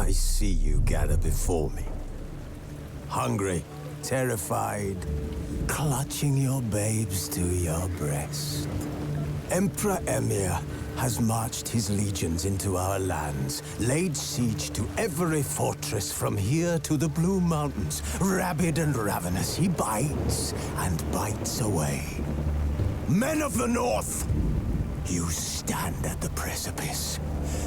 I see you gather before me. Hungry, terrified, clutching your babes to your breast. Emperor Emir has marched his legions into our lands, laid siege to every fortress from here to the Blue Mountains. Rabid and ravenous, he bites and bites away. Men of the North, you stand at the precipice.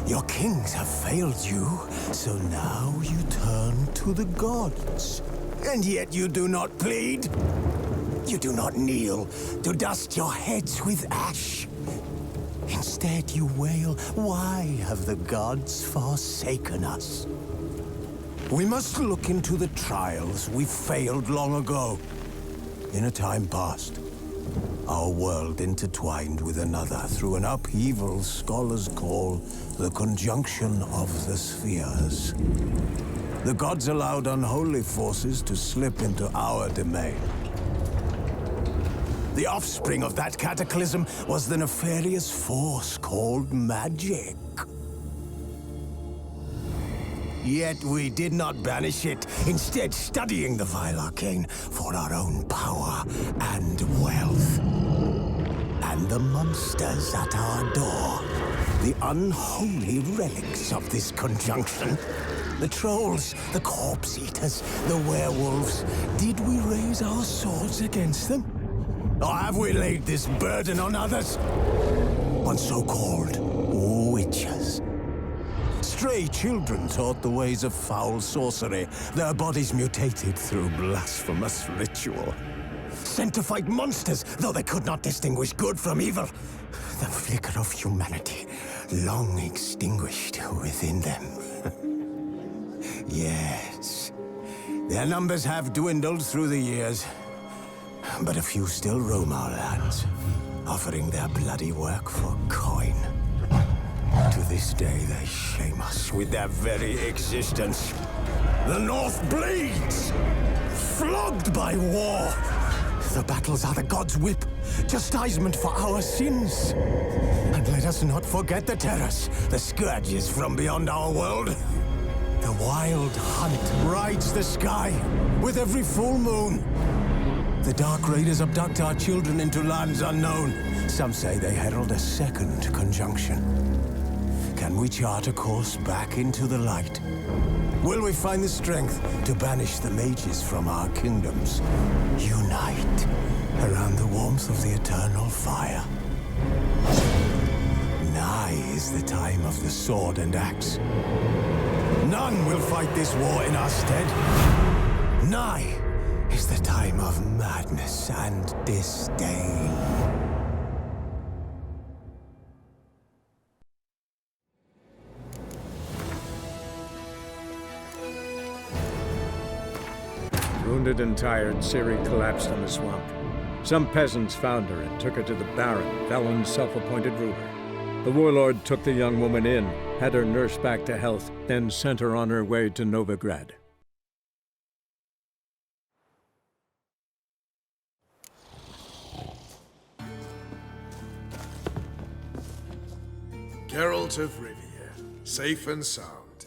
Your kings have failed you, so now you turn to the gods. And yet you do not plead. You do not kneel to dust your heads with ash. Instead you wail, why have the gods forsaken us? We must look into the trials we failed long ago. In a time past, our world intertwined with another through an upheaval scholars call the conjunction of the spheres. The gods allowed unholy forces to slip into our domain. The offspring of that cataclysm was the nefarious force called magic. Yet we did not banish it, instead studying the vile arcane for our own power and wealth. And the monsters at our door, the unholy relics of this conjunction. The trolls, the corpse eaters, the werewolves. Did we raise our swords against them? Or have we laid this burden on others? On so-called witches. Stray children taught the ways of foul sorcery, their bodies mutated through blasphemous ritual. Sent to fight monsters, though they could not distinguish good from evil. The flicker of humanity, long extinguished within them. Yes, their numbers have dwindled through the years. But a few still roam our lands, offering their bloody work for coin. To this day, they shame us with their very existence. The North bleeds, flogged by war. The battles are the gods' whip, chastisement for our sins. And let us not forget the terrors, the scourges from beyond our world. The wild hunt rides the sky with every full moon. The Dark Raiders abduct our children into lands unknown. Some say they herald a second conjunction. Can we chart a course back into the light? Will we find the strength to banish the mages from our kingdoms? Unite around the warmth of the eternal fire. Nigh is the time of the sword and axe. None will fight this war in our stead. Nigh is the time of madness and disdain. Wounded and tired, Ciri collapsed in the swamp. Some peasants found her and took her to the Baron, Velen's self-appointed ruler. The warlord took the young woman in, had her nursed back to health, then sent her on her way to Novigrad. Geralt of Rivia, safe and sound.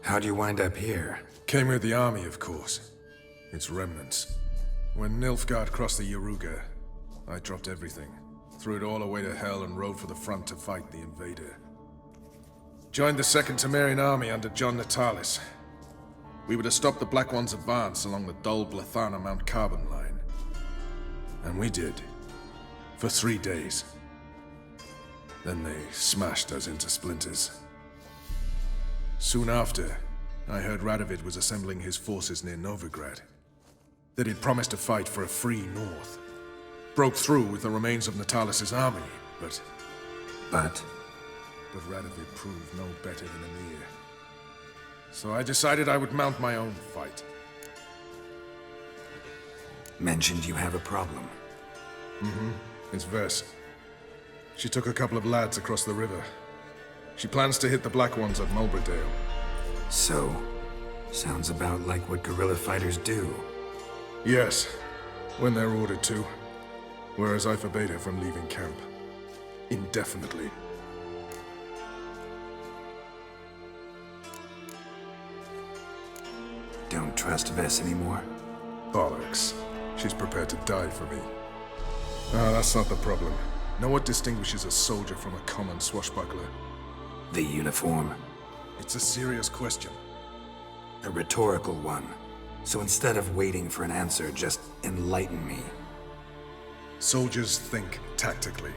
How'd you wind up here? Came with the army, of course. Its remnants. When Nilfgaard crossed the Yaruga, I dropped everything, threw it all away to hell and rode for the front to fight the invader. Joined the Second Temerian army under John Natalis. We were to stop the Black One's advance along the Dol Blathana Mount Carbon line. And we did. For 3 days. Then they smashed us into splinters. Soon after, I heard Radovid was assembling his forces near Novigrad. That he'd promised to fight for a free North. Broke through with the remains of Natalis' army, but Radovid proved no better than Emir. So I decided I would mount my own fight. Mentioned you have a problem. It's Vers. She took a couple of lads across the river. She plans to hit the Black Ones at Mulbridale. So, sounds about like what guerrilla fighters do. Yes, when they're ordered to. Whereas I forbade her from leaving camp. Indefinitely. trust Vess anymore. Bollocks. She's prepared to die for me. Ah, that's not the problem. Know what distinguishes a soldier from a common swashbuckler? The uniform. It's a serious question. A rhetorical one. So instead of waiting for an answer, just enlighten me. Soldiers think tactically.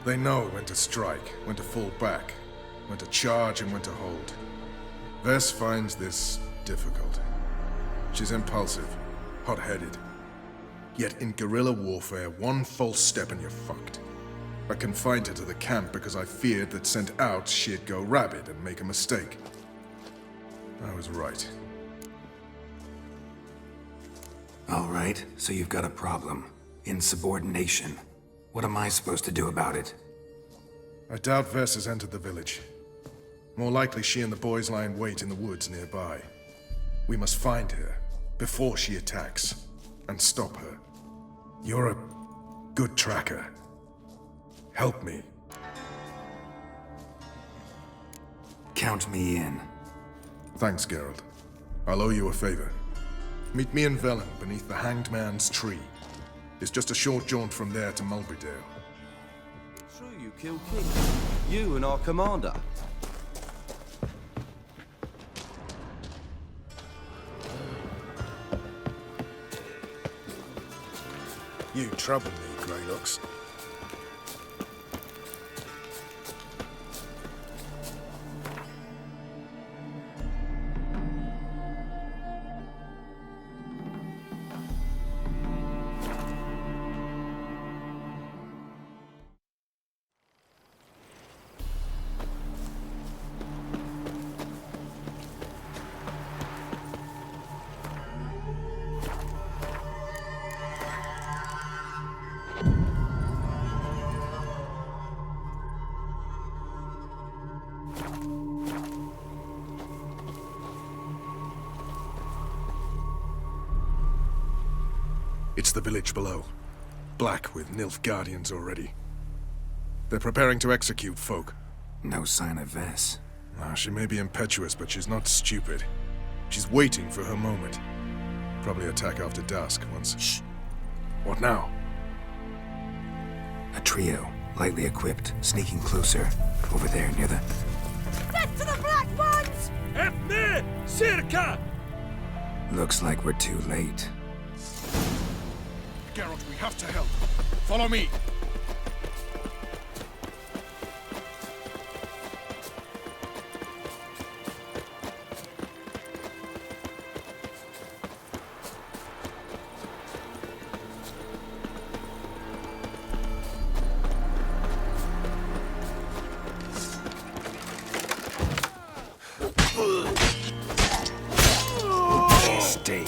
They know when to strike, when to fall back, when to charge and when to hold. Vess finds this difficult. She's impulsive, hot-headed. Yet in guerrilla warfare, one false step and you're fucked. I confined her to the camp because I feared that sent out she'd go rabid and make a mistake. I was right. All right, so you've got a problem. Insubordination. What am I supposed to do about it? I doubt Vess has entered the village. More likely she and the boys lie in wait in the woods nearby. We must find her before she attacks and stop her. You're a good tracker. Help me. Count me in. Thanks, Geralt. I'll owe you a favor. Meet me in Velen beneath the Hanged Man's tree. It's just a short jaunt from there to Mulberydale. True, you killed King. You and our commander. You trouble me, Greylocks. It's the village below. Black with Nilfgaardians already. They're preparing to execute folk. No sign of Vess. She may be impetuous, but she's not stupid. She's waiting for her moment. Probably attack after dusk once... Shh! What now? A trio, lightly equipped, sneaking closer. Over there, near the... Get to the Black Ones! Efne! Circa! Looks like we're too late. Geralt, we have to help. Follow me. Stay.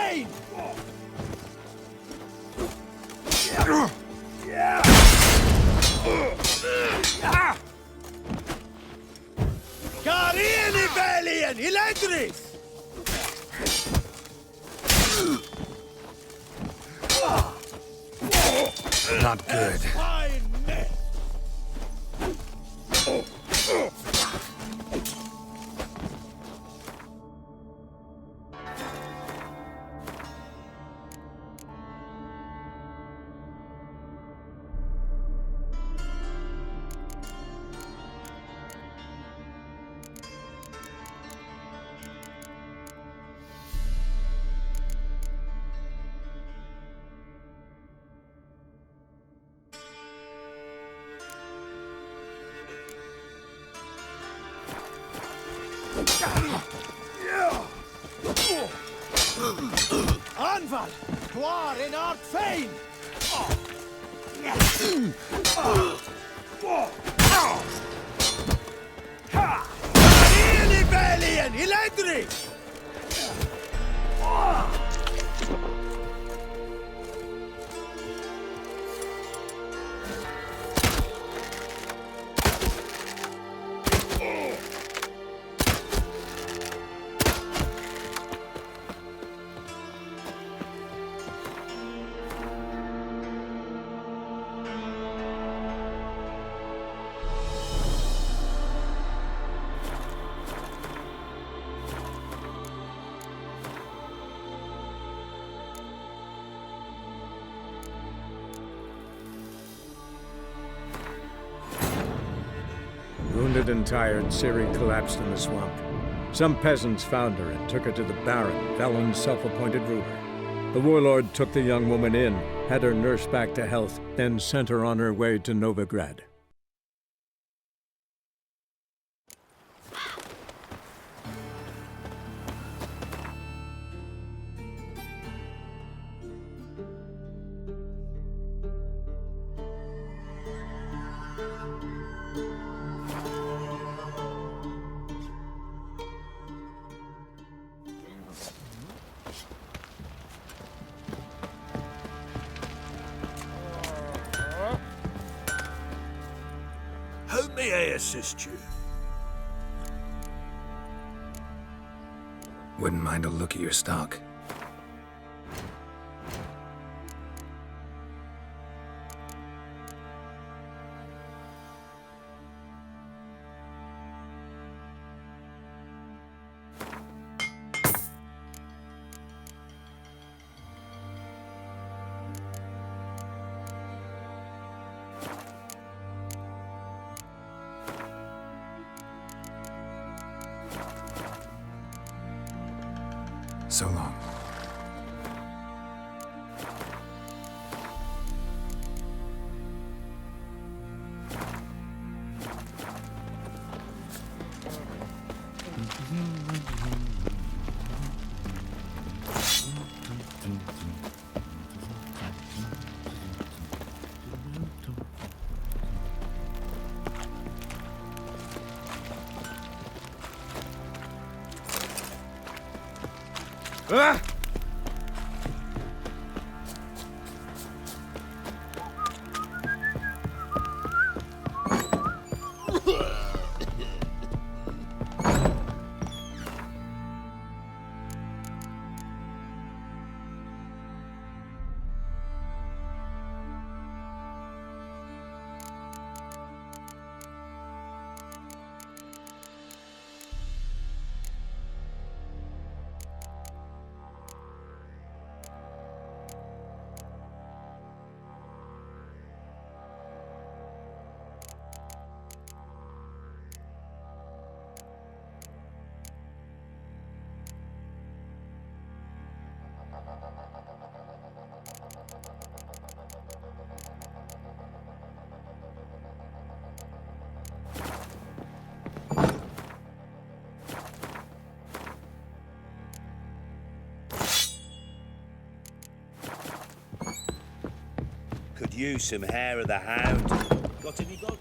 Fane! Karini Velian, Iledris! Not good. Anval! Gloire in art Fane! Karini Velian, Iledris! Wounded and tired, Ciri collapsed in the swamp. Some peasants found her and took her to the Baron, Velen's self-appointed ruler. The warlord took the young woman in, had her nursed back to health, then sent her on her way to Novigrad. How may I assist you? Wouldn't mind a look at your stock. So long. Ah! Could use some hair of the hound. Got any gold?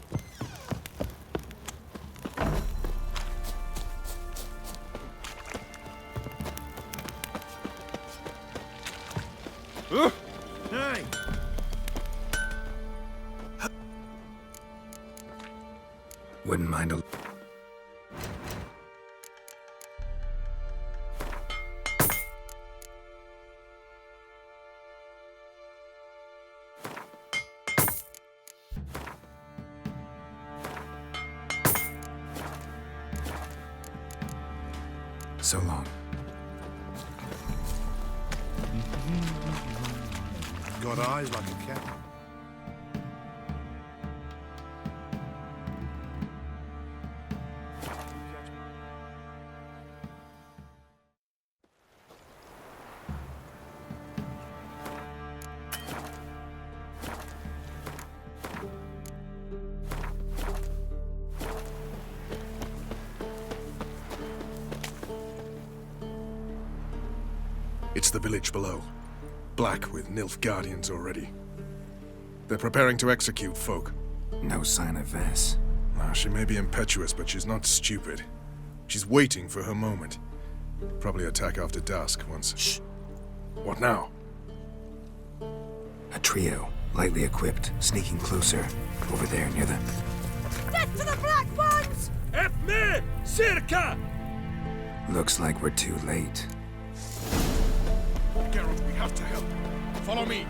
Wouldn't mind a... So long. Got eyes like a cat. It's the village below. Black with Nilfgaardians already. They're preparing to execute folk. No sign of Vess. Now, she may be impetuous, but she's not stupid. She's waiting for her moment. Probably attack after dusk once... Shh! What now? A trio, lightly equipped, sneaking closer. Over there near the... Death to the Black Ones! Help me! Circa! Looks like we're too late. Geralt, we have to help. Follow me.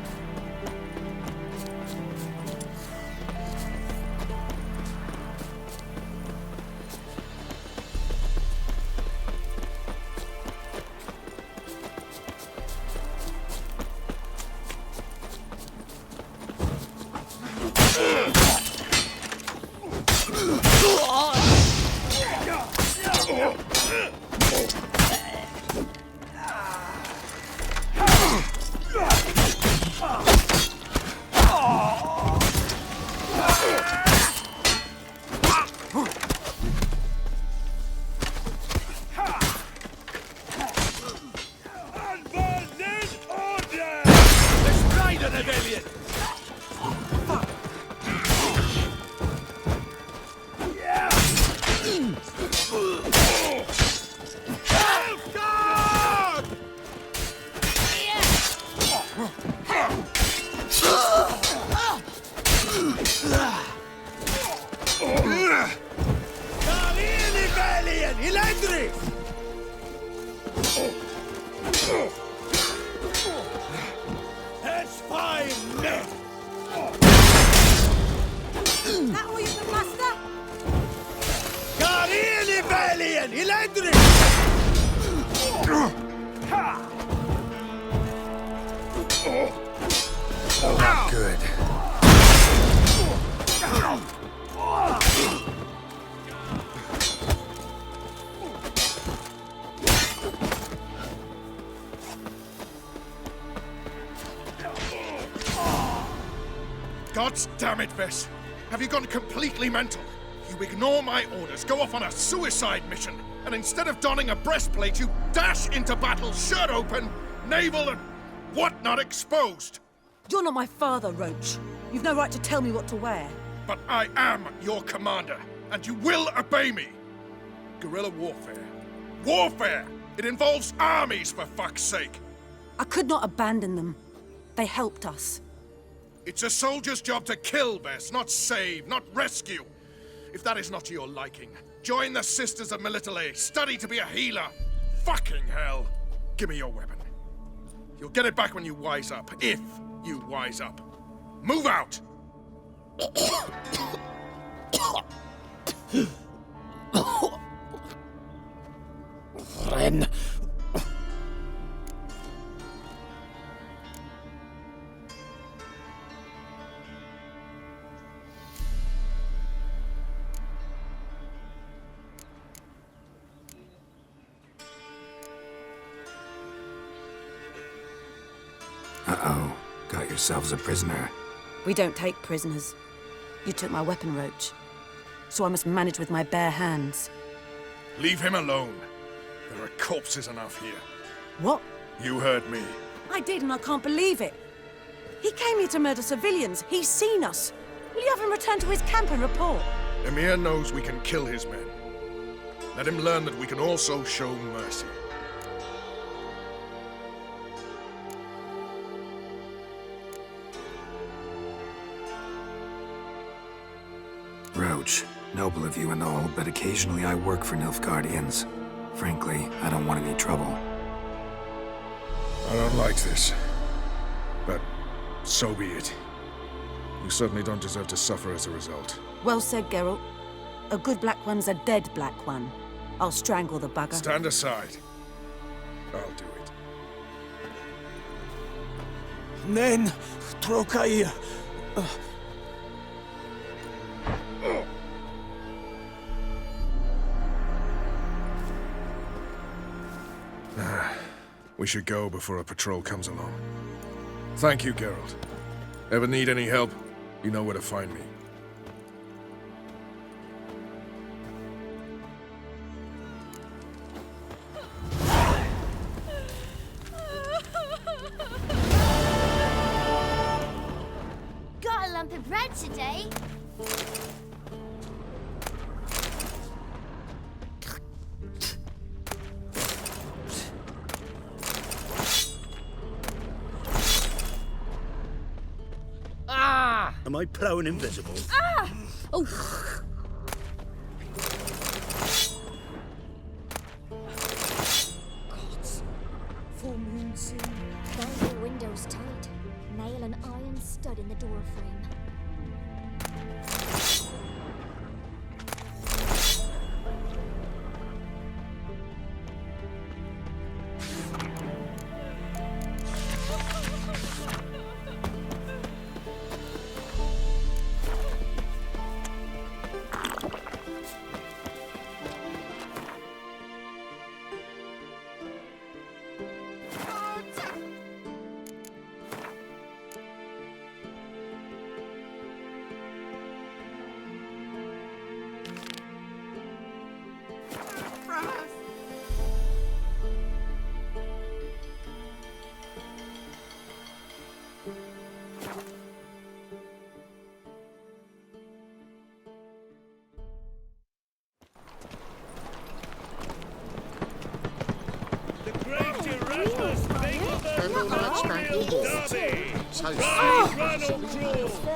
That all you can muster? Not good. God's damn it, Vess. Have you gone completely mental? You ignore my orders, go off on a suicide mission, and instead of donning a breastplate, you dash into battle, shirt open, navel and whatnot exposed. You're not my father, Roach. You've no right to tell me what to wear. But I am your commander, and you will obey me. Guerrilla warfare. Warfare! It involves armies, for fuck's sake. I could not abandon them. They helped us. It's a soldier's job to kill, Vess, not save, not rescue. If that is not to your liking, join the Sisters of Melitele, study to be a healer. Fucking hell. Give me your weapon. You'll get it back when you wise up, if you wise up. Move out! Ren. Uh-oh. Got yourselves a prisoner. We don't take prisoners. You took my weapon, Roach. So I must manage with my bare hands. Leave him alone. There are corpses enough here. What? You heard me. I did, and I can't believe it. He came here to murder civilians. He's seen us. Will you have him return to his camp and report? Emir knows we can kill his men. Let him learn that we can also show mercy. Roach, Noble of you and all, but occasionally I work for Nilfgaardians. Frankly, I don't want any trouble. I don't like this. But so be it. You certainly don't deserve to suffer as a result. Well said, Geralt. A good black one's a dead black one. I'll strangle the bugger. Stand aside. I'll do it. Nen, Trokair. We should go before a patrol comes along. Thank you, Geralt. Ever need any help, you know where to find me. Got a lump of bread today. Am I prone invisible? Oh. Gods. Full moon soon. Find your windows tight. Nail an iron stud in the door frame.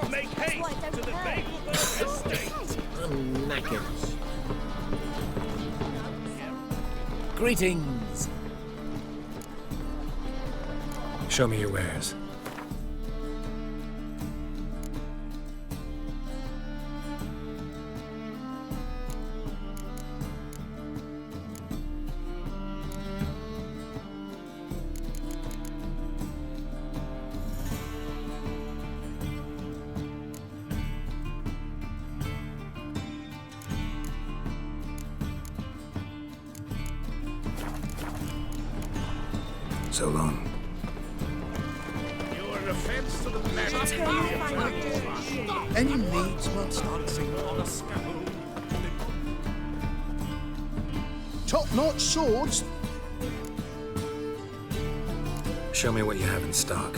Make haste to the Bagelberg estate. I'm knackered. Greetings. Show me your wares. So long. You're an offense to the planet. Any needs must dancing on a scaffold. Top-notch swords. Show me what you have in stock.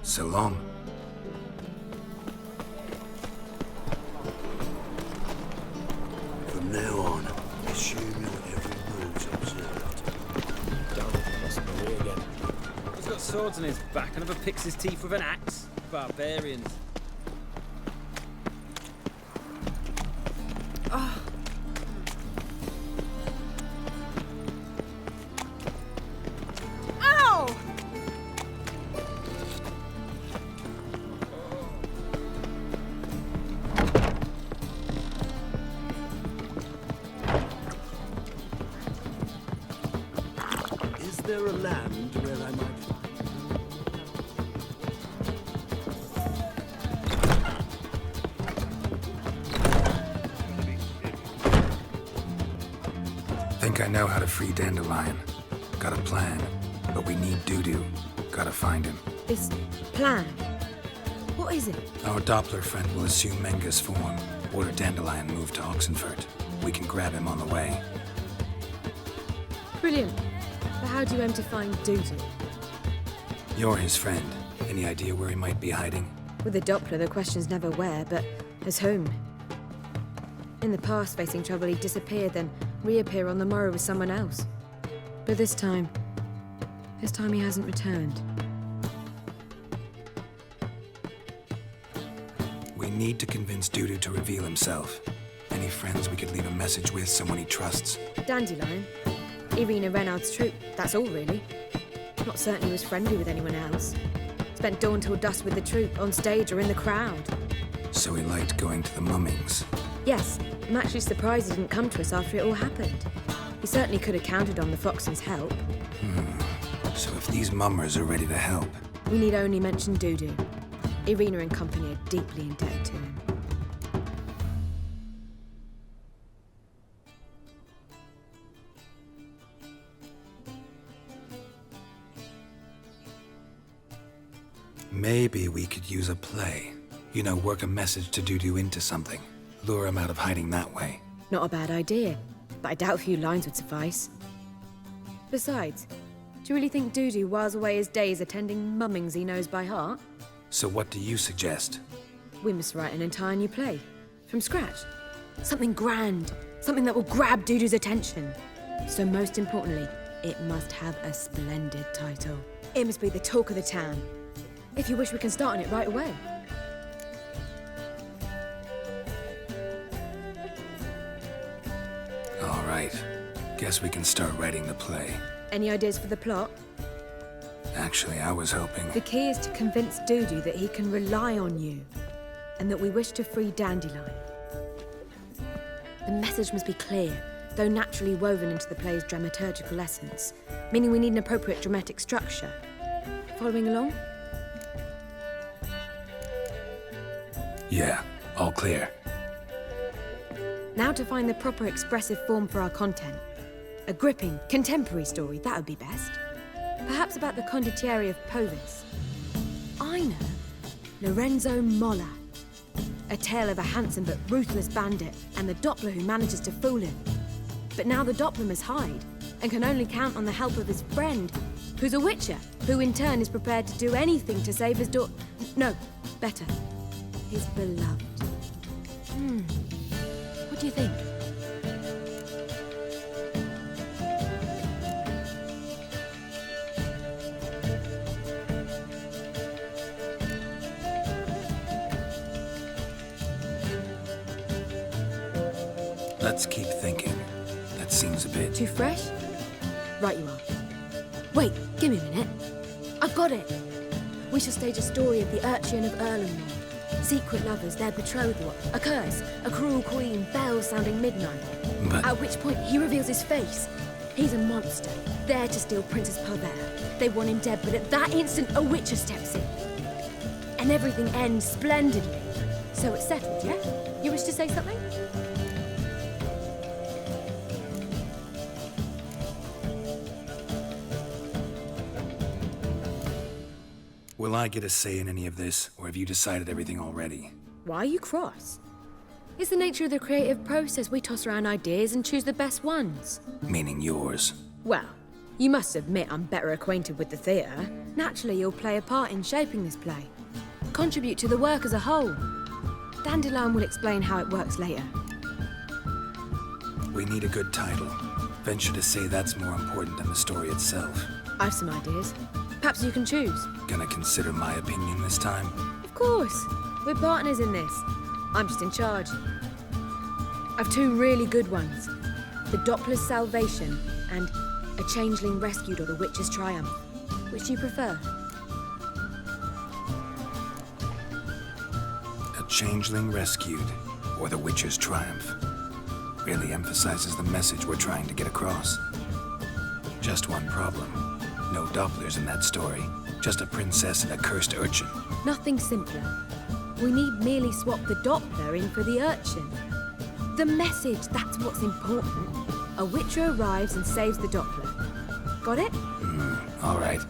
So long. From now on, assume your every move's observed. He's got swords on his back and never picks his teeth with an axe. Barbarians. Ow! Is there a land where I might find? Think I know how to free Dandelion. Got a plan, but we need Dudu. Gotta find him. This plan? What is it? Our Doppler friend will assume Menga's form. Order Dandelion move to Oxenfurt. We can grab him on the way. Brilliant. But how do you aim to find Dudu? You're his friend. Any idea where he might be hiding? With the Doppler, the question's never where, but as whom. In the past, facing trouble, he'd disappear, then reappear on the morrow with someone else. But this time he hasn't returned. We need to convince Dudu to reveal himself. Any friends we could leave a message with, someone he trusts? Dandelion. Irina Reynard's troop, that's all really. Not certain he was friendly with anyone else. Spent dawn till dusk with the troop, on stage or in the crowd. So he liked going to the mummings. Yes, I'm actually surprised he didn't come to us after it all happened. He certainly could have counted on the Foxen's help. So if these mummers are ready to help, We need only mention Dudu. Irina and company are deeply indebted to him. maybe we could use a play. You know, work a message to Dudu into something. Lure him out of hiding that way. Not a bad idea, but I doubt a few lines would suffice. Besides, do you really think Dudu whiles away his days attending mummings he knows by heart? So what do you suggest? We must write an entire new play. From scratch. Something grand. Something that will grab Dudu's attention. So most importantly, it must have a splendid title. It must be the talk of the town. If you wish, we can start on it right away. All right. Guess we can start writing the play. Any ideas for the plot? Actually, I was hoping... The key is to convince Dudu that he can rely on you, and that we wish to free Dandelion. The message must be clear, though naturally woven into the play's dramaturgical essence, meaning we need an appropriate dramatic structure. Following along? Yeah, all clear. Now to find the proper expressive form for our content. A gripping, contemporary story, that would be best. Perhaps about the condottieri of Polis. I know. Lorenzo Molla. A tale of a handsome but ruthless bandit and the Doppler who manages to fool him. But now the Doppler must hide and can only count on the help of his friend, who's a witcher, who in turn is prepared to do anything to save his daughter. No, better. His beloved. What do you think? Let's keep thinking. That seems a bit... Too fresh? Right you are. Wait, give me a minute. I've got it! We shall stage a story of the Urchin of Erlenmoor. Secret lovers, their betrothal, a curse, a cruel queen, bells sounding midnight. But... At which point he reveals his face. He's a monster, there to steal Princess Pavera. They want him dead, but at that instant a witcher steps in. And everything ends splendidly. So it's settled, yeah? You wish to say something? Will I get a say in any of this, or have you decided everything already? Why are you cross? It's the nature of the creative process. We toss around ideas and choose the best ones. Meaning yours. Well, you must admit I'm better acquainted with the theatre. Naturally, you'll play a part in shaping this play. Contribute to the work as a whole. Dandelion will explain how it works later. We need a good title. Venture to say that's more important than the story itself. I've some ideas. Perhaps you can choose. Gonna consider my opinion this time? Of course. We're partners in this. I'm just in charge. I've two really good ones. The Doppler's Salvation and A Changeling Rescued or The Witch's Triumph. Which do you prefer? A Changeling Rescued or The Witch's Triumph. Really emphasizes the message we're trying to get across. Just one problem. No Dopplers in that story. Just a princess and a cursed urchin. Nothing simpler. We need merely swap the Doppler in for the urchin. The message, that's what's important. A Witcher arrives and saves the Doppler. Got it? All right.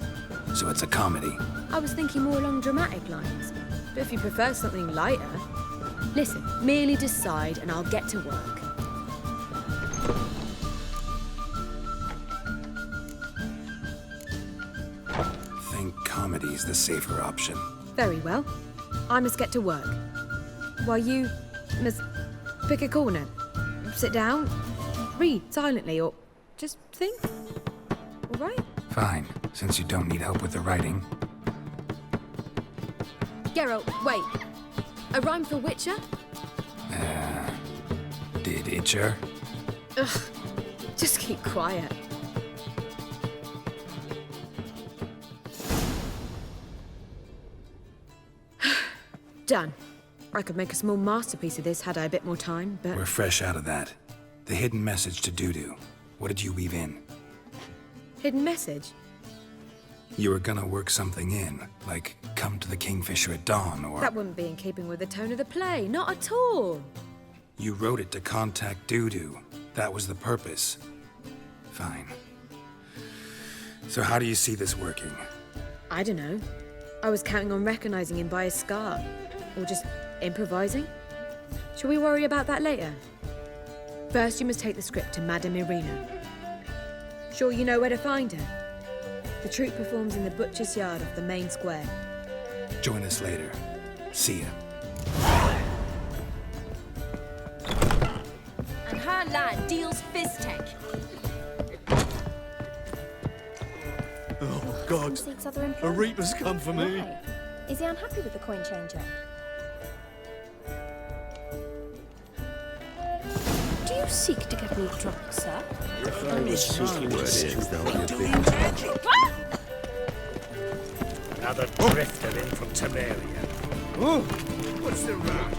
So it's a comedy. I was thinking more along dramatic lines. But if you prefer something lighter... Listen, merely decide and I'll get to work. Think comedy's the safer option. Very well. I must get to work. While you must pick a corner. Sit down, read silently, or just think. All right? Fine, since you don't need help with the writing. Geralt, wait. A rhyme for Witcher? Did Itcher? Ugh. Just keep quiet. Done. I could make a small masterpiece of this had I a bit more time, but... We're fresh out of that. The hidden message to Dudu. What did you weave in? Hidden message? You were gonna work something in, like come to the Kingfisher at dawn, or... That wouldn't be in keeping with the tone of the play, not at all. You wrote it to contact Dudu. That was the purpose. Fine. So how do you see this working? I don't know. I was counting on recognizing him by his scar. Or just improvising. Shall we worry about that later? First, you must take the script to Madame Irina. Sure you know where to find her? The troupe performs in the butcher's yard off the main square. Join us later. See ya. And her lad deals fist tech. Oh, God. Seeks other A employment. reaper's come for me. Why? Is he unhappy with the coin changer? Do you seek to get me drunk, sir? Another drifter in from Temeria. Oh, what's the rush?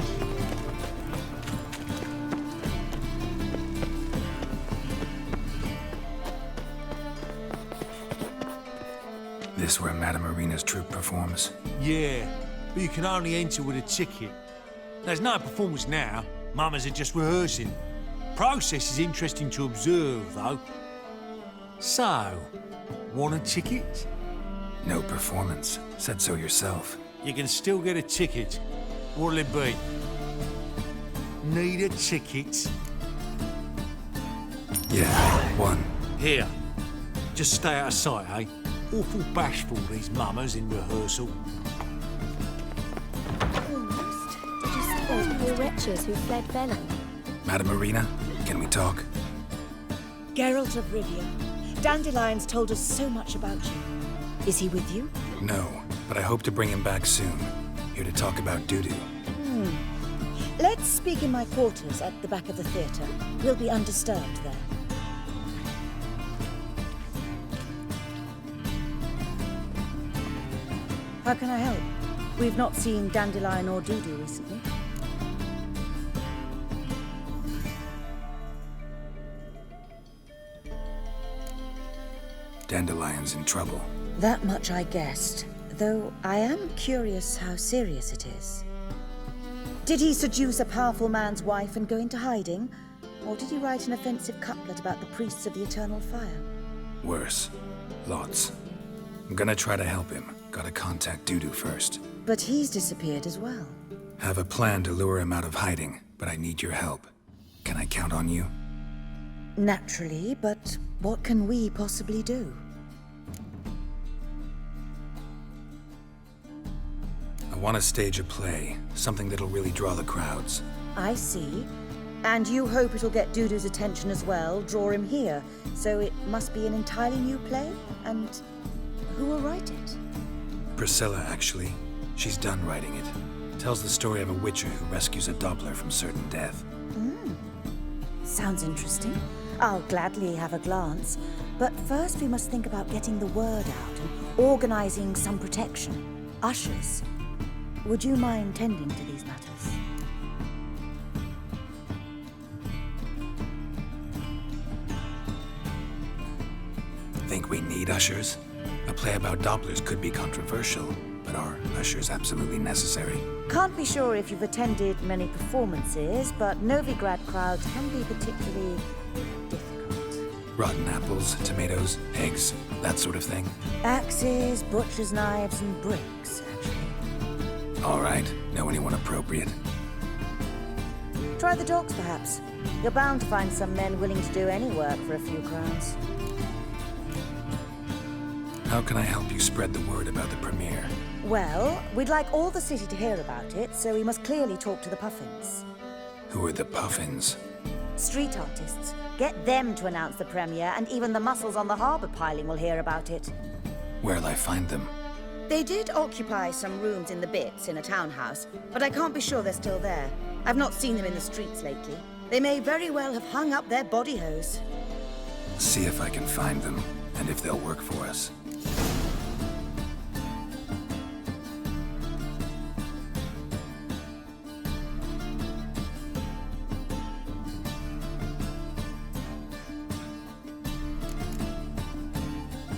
This where Madame Irina's troupe performs? Yeah, but you can only enter with a ticket. There's no performance now. Mamas are just rehearsing. Process is interesting to observe, though. So, want a ticket? No performance. Said so yourself. You can still get a ticket. What'll it be? Need a ticket? Yeah, one. Here. Just stay out of sight, eh? Awful bashful, these mamas in rehearsal. Almost. Did you see those poor wretches who fled Velen? Madame Irina, can we talk? Geralt of Rivia, Dandelion's told us so much about you. Is he with you? No, but I hope to bring him back soon. Here to talk about Dudu. Let's speak in my quarters at the back of the theatre. We'll be undisturbed there. How can I help? We've not seen Dandelion or Dudu recently. Dandelion's in trouble. That much I guessed, though I am curious how serious it is. Did he seduce a powerful man's wife and go into hiding? Or did he write an offensive couplet about the priests of the eternal fire? Worse. Lots. I'm gonna try to help him. Gotta contact Dudu first. But he's disappeared as well. Have a plan to lure him out of hiding, but I need your help. Can I count on you? Naturally, but what can we possibly do? Want to stage a play, something that'll really draw the crowds. I see. And you hope it'll get Dudu's attention as well, draw him here. So it must be an entirely new play? And who will write it? Priscilla, actually. She's done writing it. Tells the story of a witcher who rescues a Doppler from certain death. Sounds interesting. I'll gladly have a glance. But first we must think about getting the word out and organizing some protection. Ushers. Would you mind tending to these matters? Think we need ushers? A play about Dopplers could be controversial, but are ushers absolutely necessary? Can't be sure if you've attended many performances, but Novigrad crowds can be particularly difficult. Rotten apples, tomatoes, eggs, that sort of thing? Axes, butcher's knives, and bricks, actually. All right, know anyone appropriate? Try the dogs, perhaps. You're bound to find some men willing to do any work for a few crowns. How can I help you spread the word about the premiere? Well, we'd like all the city to hear about it, so we must clearly talk to the Puffins. Who are the Puffins? Street artists. Get them to announce the premiere, and even the mussels on the harbour piling will hear about it. Where'll I find them? They did occupy some rooms in the Bits in a townhouse, but I can't be sure they're still there. I've not seen them in the streets lately. They may very well have hung up their body hose. See if I can find them, and if they'll work for us.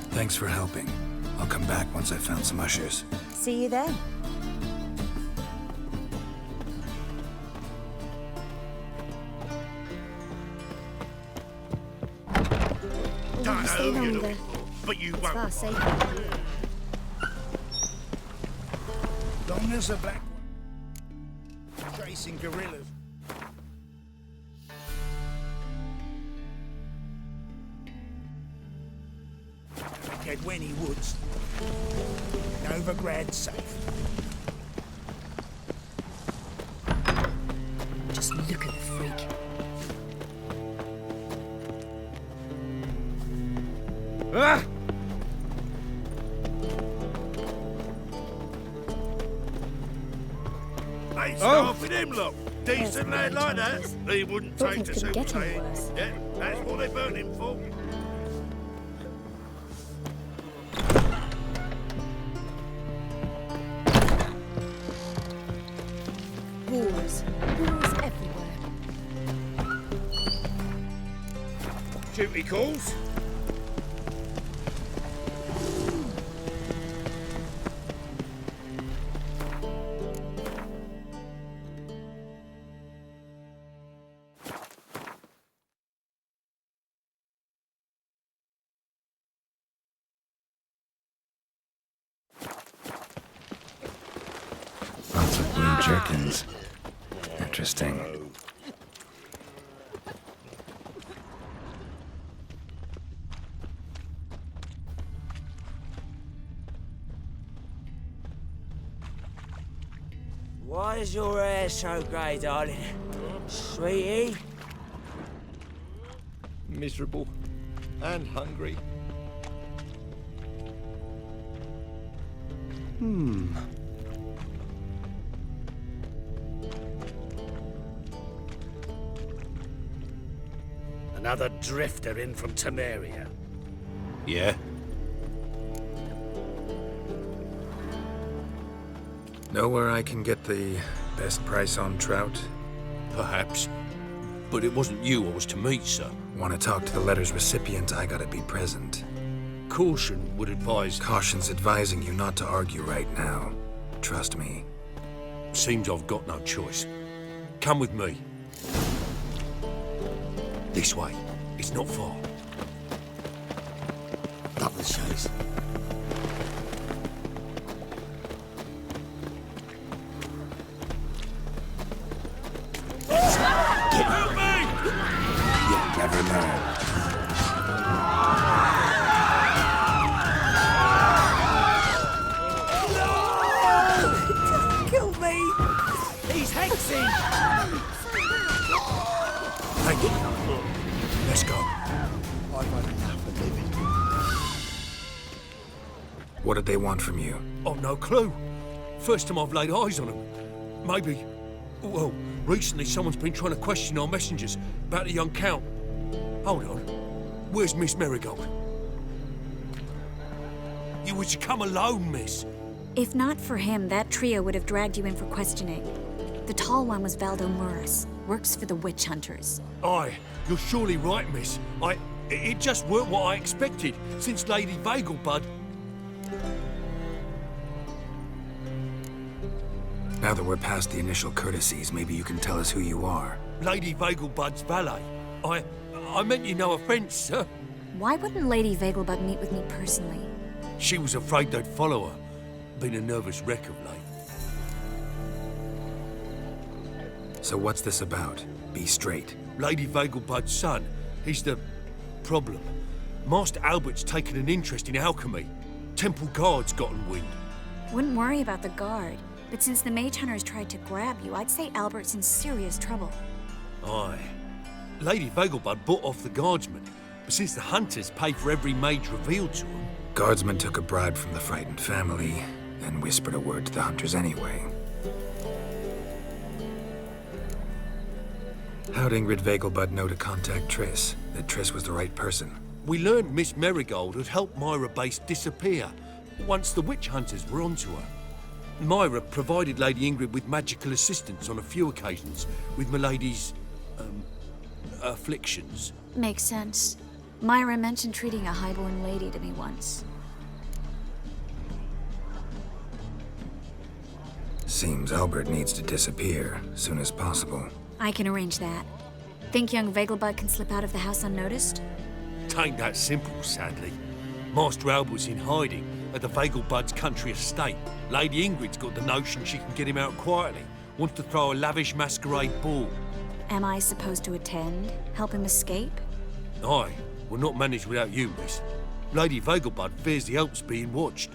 Thanks for helping. I'll come back once I've found some ushers. See you then. Don't know who you're looking for, but you won't. Far safer. Long as a black one. Chasing gorillas. Gedwenny Woods. Novigrad safe. Just look at the freak. Ah! Ain't starving him, look. Decent lad like that, he wouldn't Thought take things to couldn't get any supersede. worse. Yeah, that's what they burn him for. Wars. Wars everywhere. Duty calls. Lots of blue jerkins. Interesting. Why is your hair so grey, darling? Sweetie? Miserable. And hungry. Another drifter in from Temeria. Yeah? Know where I can get the best price on trout? Perhaps. But it wasn't you I was to meet, sir. Want to talk to the letter's recipient, I gotta be present. Caution would advise... Caution's advising you not to argue right now. Trust me. Seems I've got no choice. Come with me. This way. It's not far. Love the shows. Help me! You'll never know. missing! Thank you. Let's go. I've had enough of living. What did they want from you? I've no clue. First time I've laid eyes on them. Maybe... Well, recently someone's been trying to question our messengers about the young Count. Hold on. Where's Miss Marigold? You was to come alone, miss. If not for him, that trio would have dragged you in for questioning. The tall one was Valdo Muris, works for the witch hunters. Aye, you're surely right, miss. It just weren't what I expected, since Lady Vegelbud... Now that we're past the initial courtesies, maybe you can tell us who you are. Lady Vegelbud's valet. I meant you no offence, sir. Why wouldn't Lady Vegelbud meet with me personally? She was afraid they'd follow her. Been a nervous wreck of late. So what's this about? Be straight. Lady Vegelbud's son, he's the problem. Master Albert's taken an interest in alchemy. Temple guards gotten wind. Wouldn't worry about the guard, but since the mage hunters tried to grab you, I'd say Albert's in serious trouble. Aye. Lady Vegelbud bought off the guardsmen, but since the hunters pay for every mage revealed to them... Guardsmen took a bribe from the frightened family, then whispered a word to the hunters anyway. How'd Ingrid Vegelbud know to contact Triss? That Triss was the right person? We learned Miss Marigold had helped Myra Base disappear once the witch hunters were onto her. Myra provided Lady Ingrid with magical assistance on a few occasions with Milady's... afflictions. Makes sense. Myra mentioned treating a highborn lady to me once. Seems Albert needs to disappear soon as possible. I can arrange that. Think young Vegelbud can slip out of the house unnoticed? Tain't that simple, sadly. Master Albert's in hiding at the Vegelbud's country estate. Lady Ingrid's got the notion she can get him out quietly. Wants to throw a lavish masquerade ball. Am I supposed to attend? Help him escape? Aye, we'll not manage without you, miss. Lady Vegelbud fears the Alps being watched.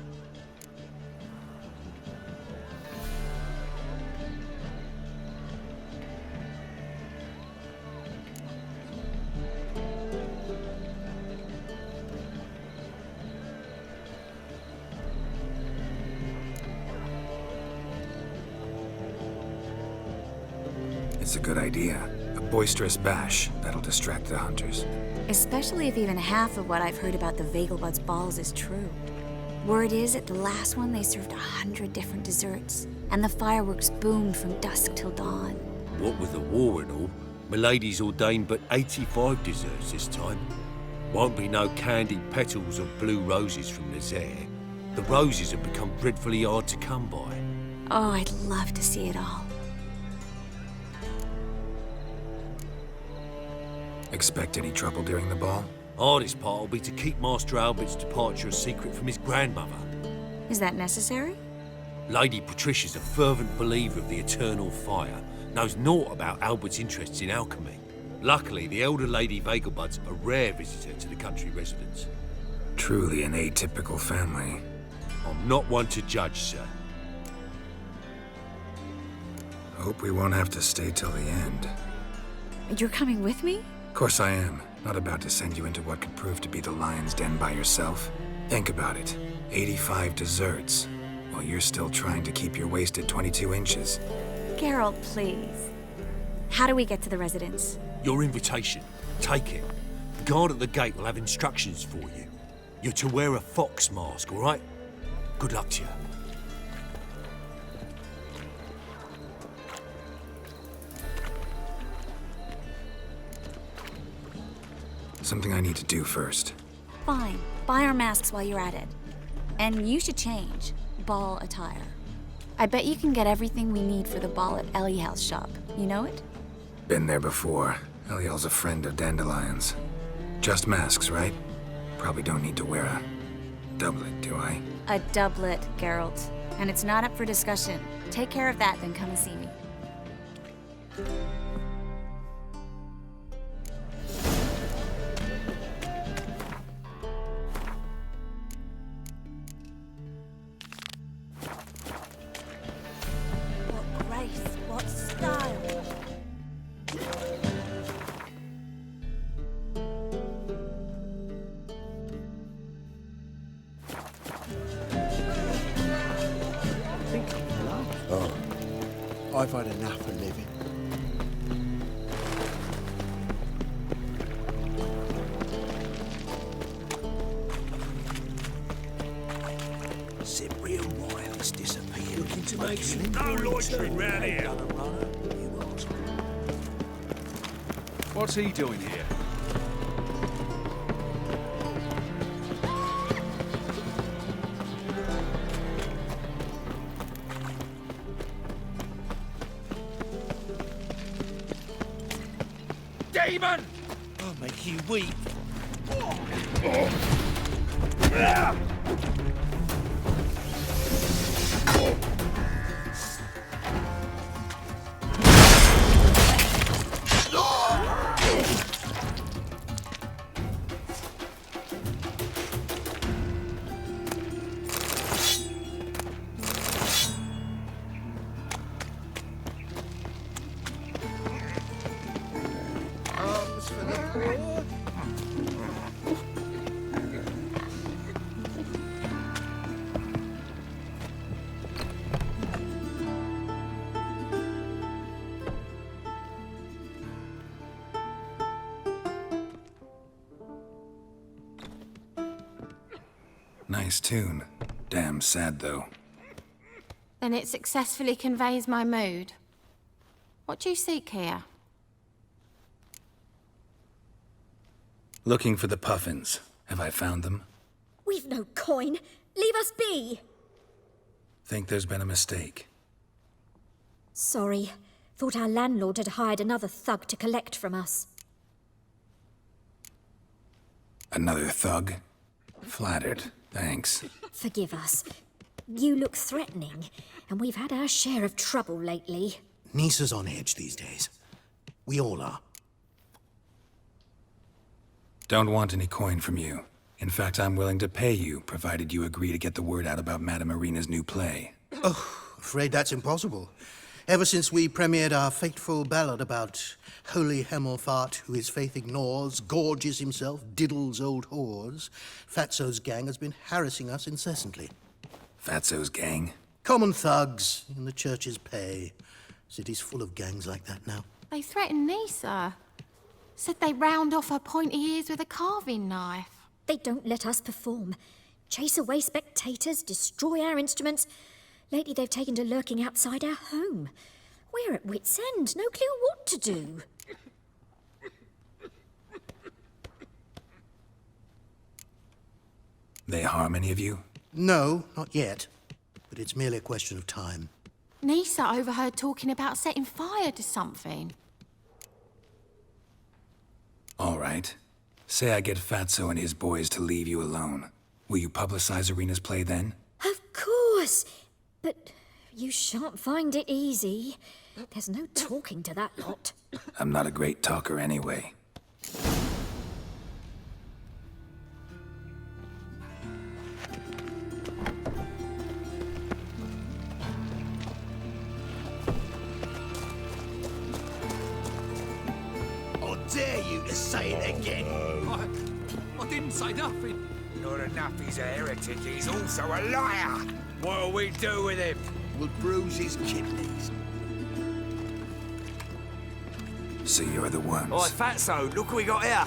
It's a good idea. A boisterous bash that'll distract the hunters. Especially if even half of what I've heard about the Vegelbud's balls is true. Word is, at the last one they served 100 different desserts, and the fireworks boomed from dusk till dawn. What with the war and all, Milady's ordained but 85 desserts this time. Won't be no candied petals or blue roses from Nazaire. The roses have become dreadfully hard to come by. Oh, I'd love to see it all. Expect any trouble during the ball? Hardest part will be to keep Master Albert's departure a secret from his grandmother. Is that necessary? Lady Patricia's a fervent believer of the eternal fire, knows naught about Albert's interests in alchemy. Luckily, the elder Lady Vegelbud's a rare visitor to the country residence. Truly an atypical family. I'm not one to judge, sir. Hope we won't have to stay till the end. You're coming with me? Of course I am. Not about to send you into what could prove to be the lion's den by yourself. Think about it. 85 desserts, while you're still trying to keep your waist at 22 inches. Geralt, please. How do we get to the residence? Your invitation. Take it. The guard at the gate will have instructions for you. You're to wear a fox mask, all right? Good luck to you. Something I need to do first. Fine. Buy our masks while you're at it. And you should change. Ball attire. I bet you can get everything we need for the ball at Eliel's shop. You know it? Been there before. Eliel's a friend of Dandelion's. Just masks, right? Probably don't need to wear a doublet, do I? A doublet, Geralt. And it's not up for discussion. Take care of that, then come and see me. What grace, what style. I've had enough of living. Cyprian Wiley's disappeared. Looking to make some No loitering round here. What's he doing here? Demon! I'll make you weep. Arms for the poor. Nice tune. Damn sad, though. Then it successfully conveys my mood. What do you seek here? Looking for the puffins. Have I found them? We've no coin. Leave us be. Think there's been a mistake. Sorry. Thought our landlord had hired another thug to collect from us. Another thug? Flattered. Thanks. Forgive us. You look threatening, and we've had our share of trouble lately. Nisa's on edge these days. We all are. Don't want any coin from you. In fact, I'm willing to pay you, provided you agree to get the word out about Madame Irina's new play. Oh, afraid that's impossible. Ever since we premiered our fateful ballad about holy Hemelfart, who his faith ignores, gorges himself, diddles old whores, Fatso's gang has been harassing us incessantly. Fatso's gang? Common thugs in the church's pay. City's full of gangs like that now. They threatened Nisa. Said they round off her pointy ears with a carving knife. They don't let us perform. Chase away spectators, destroy our instruments. Lately they've taken to lurking outside our home. We're at wit's end, no clue what to do. They harm any of you? No, not yet. But it's merely a question of time. Nisa overheard talking about setting fire to something. All right. Say I get Fatso and his boys to leave you alone. Will you publicize Irina's play then? Of course. But you shan't find it easy. There's no talking to that lot. I'm not a great talker anyway. I dare you to say it again. I didn't say nothing. Not enough he's a heretic, he's also a liar. What'll we do with him? We'll bruise his kidneys. So you're the ones. Oi, Fatso, look what we got here.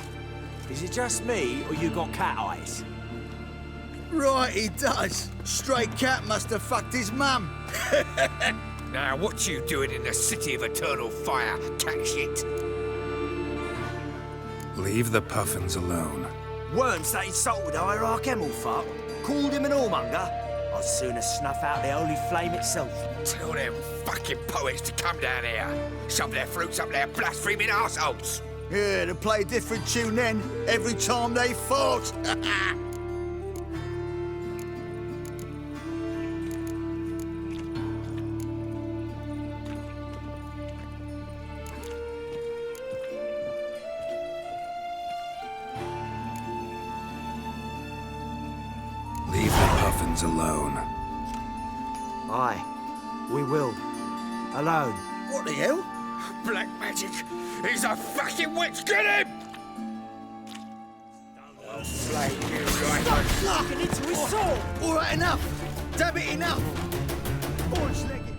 Is it just me, or you got cat eyes? Right, he does. Stray cat must have fucked his mum. Now, what you doing in the city of eternal fire, cat shit? Leave the puffins alone. Worms that insulted Hierarch Hemelfart, called him an whoremonger. I'd sooner snuff out the holy flame itself. Tell them fucking poets to come down here. Shove their fruits up their blaspheming arseholes. Yeah, to play a different tune then, every time they fought. Leave the puffins alone. Aye, we will. Alone. What the hell? Black magic! He's a fucking witch! Get him! I'll flay you right. Stop walking into his sword! All right, enough! Damn it, enough! Orange-legged.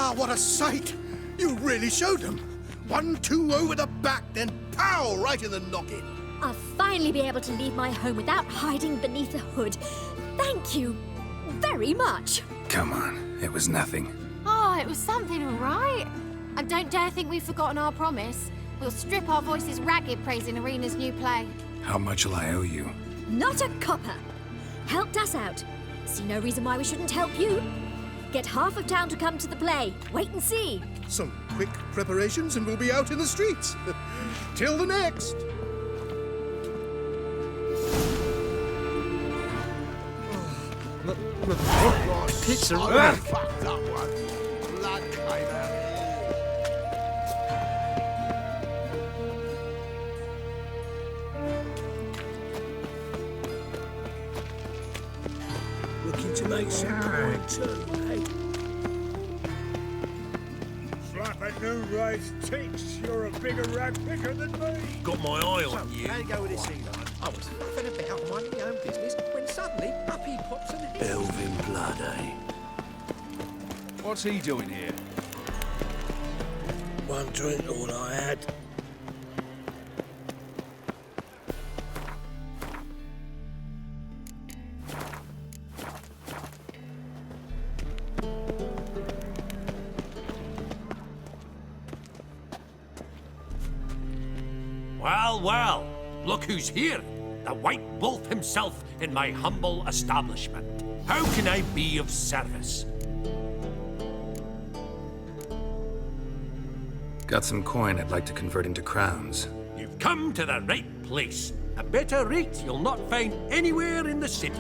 Ah, what a sight! You really showed them. 1-2 over the back, then pow! Right in the noggin. I'll finally be able to leave my home without hiding beneath a hood. Thank you very much. Come on, it was nothing. Oh, it was something, all right. And don't dare think we've forgotten our promise. We'll strip our voices ragged praising Arena's new play. How much will I owe you? Not a copper. Helped us out. See no reason why we shouldn't help you. Get half of town to come to the play. Wait and see. Some quick preparations and we'll be out in the streets. Till the next. Pizza Fuck that one. Blood came out. Looking to make some coin too, eh? Slap a new race ticks. You're a bigger rag picker than me. Got my eye on you. How you go with this, Eli? I was faffing about minding my own business when suddenly up he pops and hits. Elvin blood, eh? What's he doing here? One drink all I had. Well, well, look who's here. The White Wolf himself in my humble establishment. How can I be of service? Got some coin I'd like to convert into crowns. You've come to the right place. A better rate you'll not find anywhere in the city.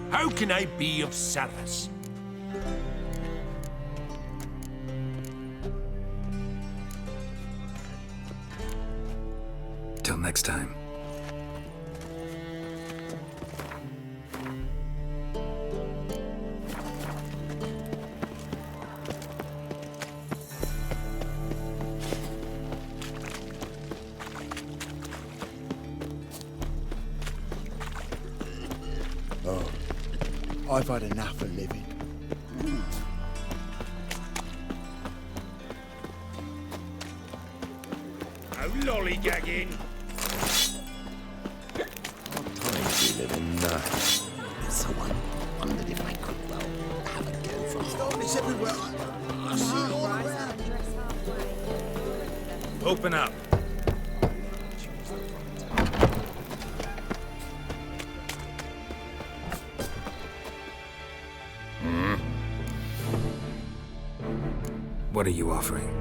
How can I be of service? Till next time. Oh, I've had enough of living. No lollygagging. Crazy living someone wondered if I could, well, have a go for It's everywhere. I see it all around. Open up. What are you offering?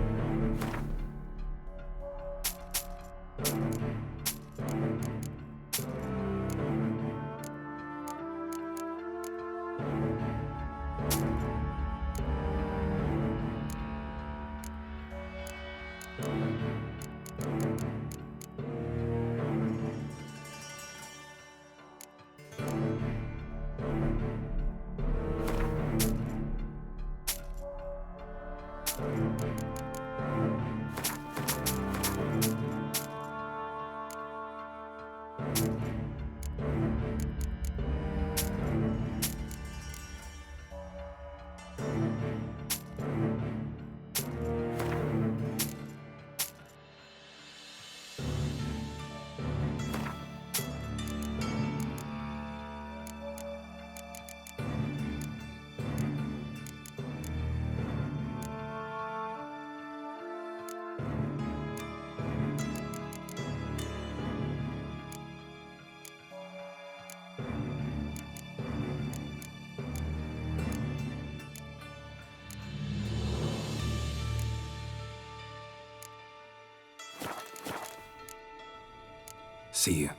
See you.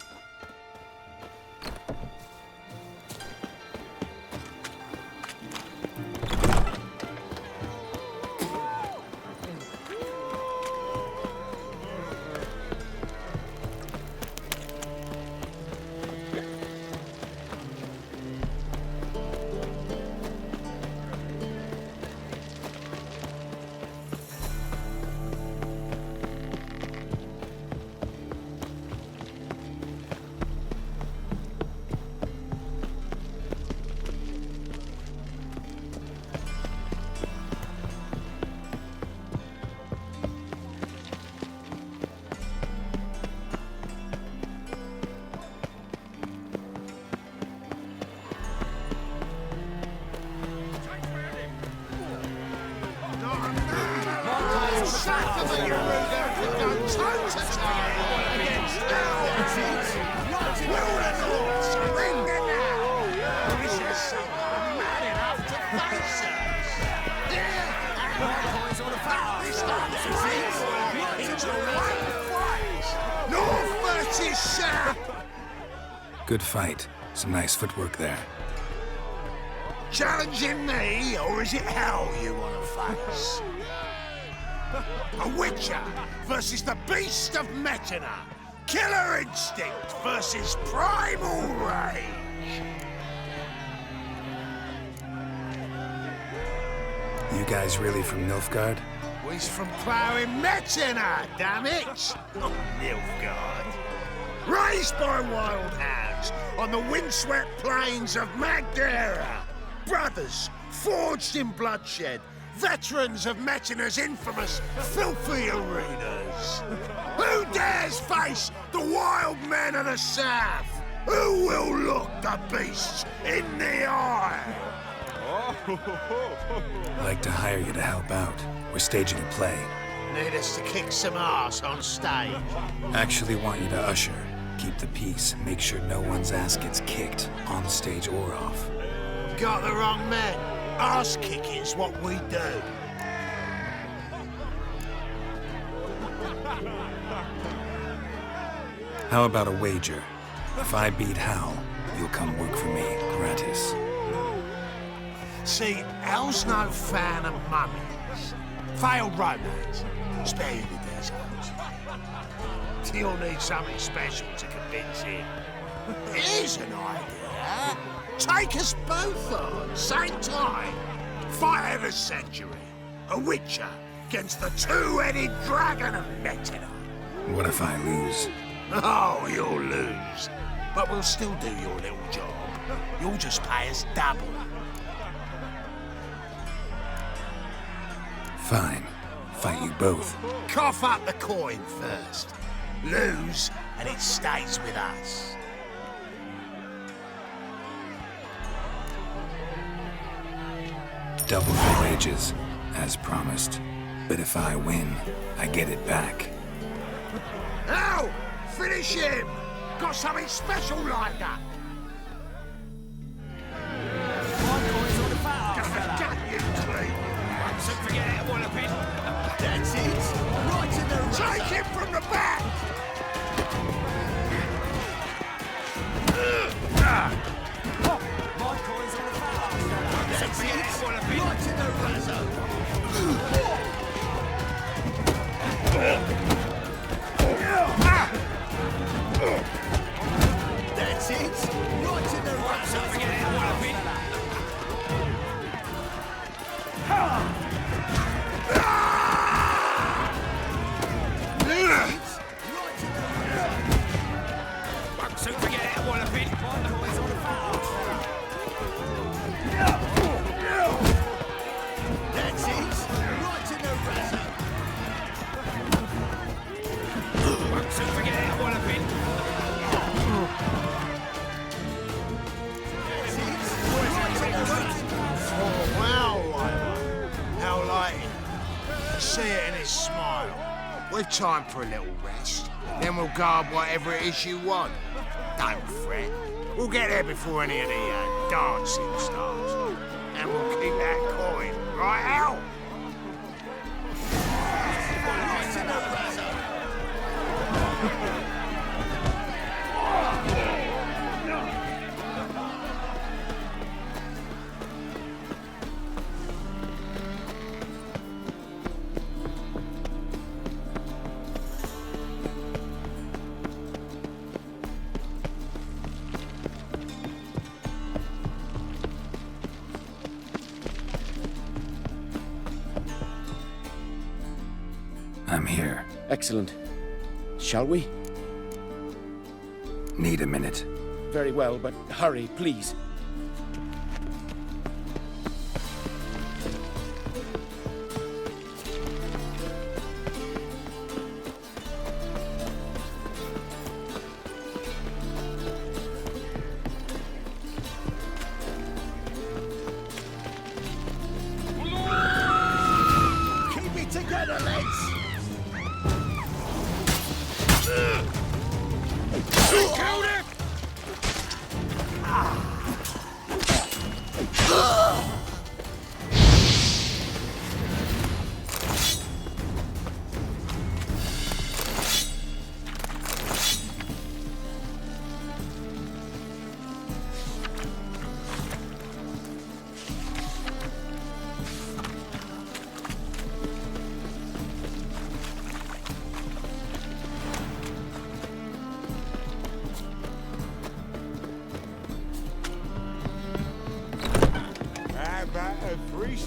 Good fight. Some nice footwork there. Challenging me, or is it hell you want to face? A Witcher versus the Beast of Metina. Killer instinct versus primal rage. You guys really from Nilfgaard? We's from ploughing Metina, damn it! Oh, Nilfgaard. Raised by wild hounds on the windswept plains of Magdera. Brothers, forged in bloodshed. Veterans of Metina's infamous filthy arenas. Who dares face the wild men of the south? Who will look the beasts in the eye? I'd like to hire you to help out. We're staging a play. Need us to kick some ass on stage? Actually want you to usher. Keep the peace. Make sure no one's ass gets kicked, on stage or off. Got the wrong man. Ass kicking's what we do. How about a wager? If I beat Hal, you'll come work for me, gratis. See, Hal's no fan of mummies. Failed romance. Spare you the details. You'll need something special to convince him. Here's an idea. Take us both on, same time. Fight of the century. A Witcher against the two-headed dragon of Metina. What if I lose? Oh, you'll lose. But we'll still do your little job. You'll just pay us double. Fine. Fight you both. Cough up the coin first. Lose, and it stays with us. Double the wages, as promised. But if I win, I get it back. Now, finish him! Got something special lined up. That's it. Right in the take him from the back. My coins on the foul. That's it. Right in the razor. That's it. Right in the razor. See it in his smile. We've time for a little rest. Then we'll guard whatever it is you want. Don't fret. We'll get there before any of the dancing starts. And we'll keep that coin, right, Al? I'm here. Excellent. Shall we? Need a minute. Very well, but hurry, please. Keep it together, lads! Killed him!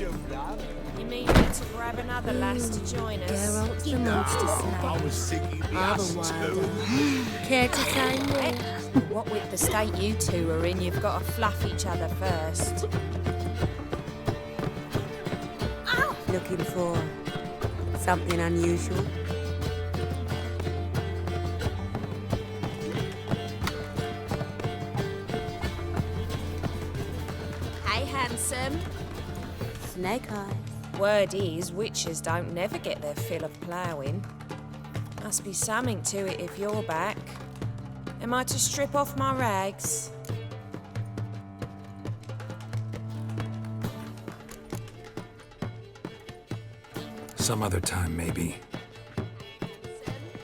You mean you're to grab another lass to join us? Geralt the monster slayer. I was thinking the ass too. Care to say more? What with the state you two are in, you've got to fluff each other first. Looking for something unusual? Hey, handsome. Snake eyes. Word is, witches don't never get their fill of ploughing. Must be something to it if you're back. Am I to strip off my rags? Some other time, maybe.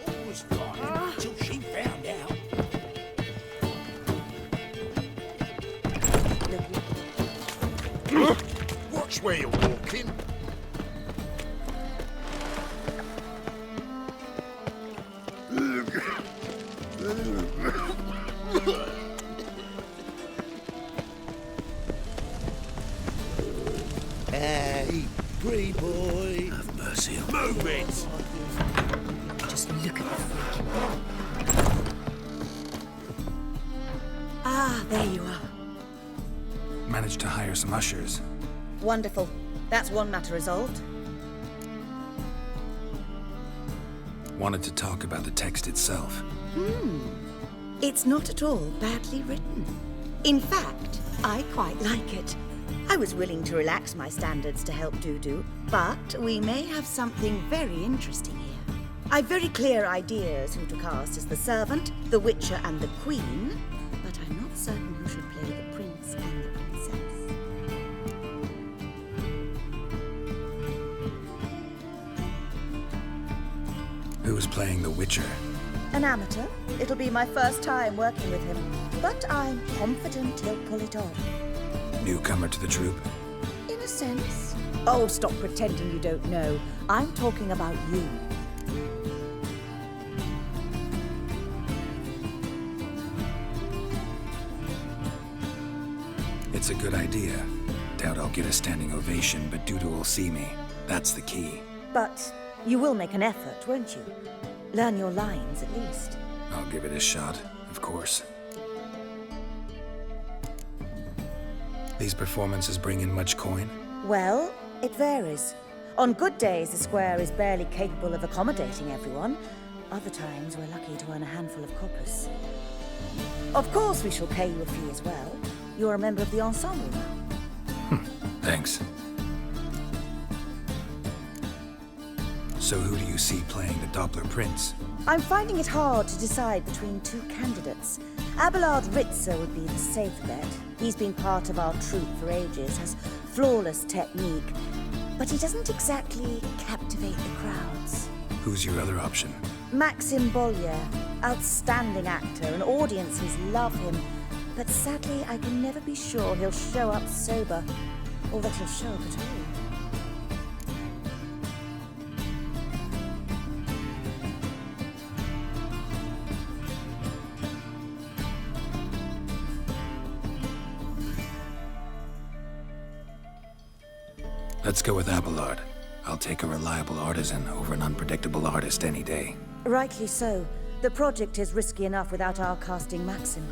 All was fine until she found out. Watch where you're walking. Hey, pretty boy. Have mercy on Move it! Just look at the freaking... Ah, there you are. Managed to hire some ushers. Wonderful. That's one matter resolved. Wanted to talk about the text itself. It's not at all badly written. In fact, I quite like it. I was willing to relax my standards to help Dudu, but we may have something very interesting here. I've very clear ideas who to cast as the servant, the witcher, and the queen, but I'm not certain who should play the prince and the princess. Who's playing the Witcher? An amateur. It'll be my first time working with him, but I'm confident he'll pull it off. Newcomer to the troupe? In a sense. Oh, stop pretending you don't know. I'm talking about you. It's a good idea. Doubt I'll get a standing ovation, but Dudu will see me. That's the key. But you will make an effort, won't you? Learn your lines, at least. I'll give it a shot, of course. These performances bring in much coin? Well, it varies. On good days, the square is barely capable of accommodating everyone. Other times, we're lucky to earn a handful of coppers. Of course, we shall pay you a fee as well. You're a member of the ensemble now. Thanks. So who do you see playing the Doppler Prince? I'm finding it hard to decide between two candidates. Abelard Ritzer would be the safe bet. He's been part of our troupe for ages, has flawless technique, but he doesn't exactly captivate the crowds. Who's your other option? Maxim Bollier, outstanding actor, and audiences love him. But sadly, I can never be sure he'll show up sober, or that he'll show up at all. Let's go with Abelard. I'll take a reliable artisan over an unpredictable artist any day. Rightly so. The project is risky enough without our casting Maxim.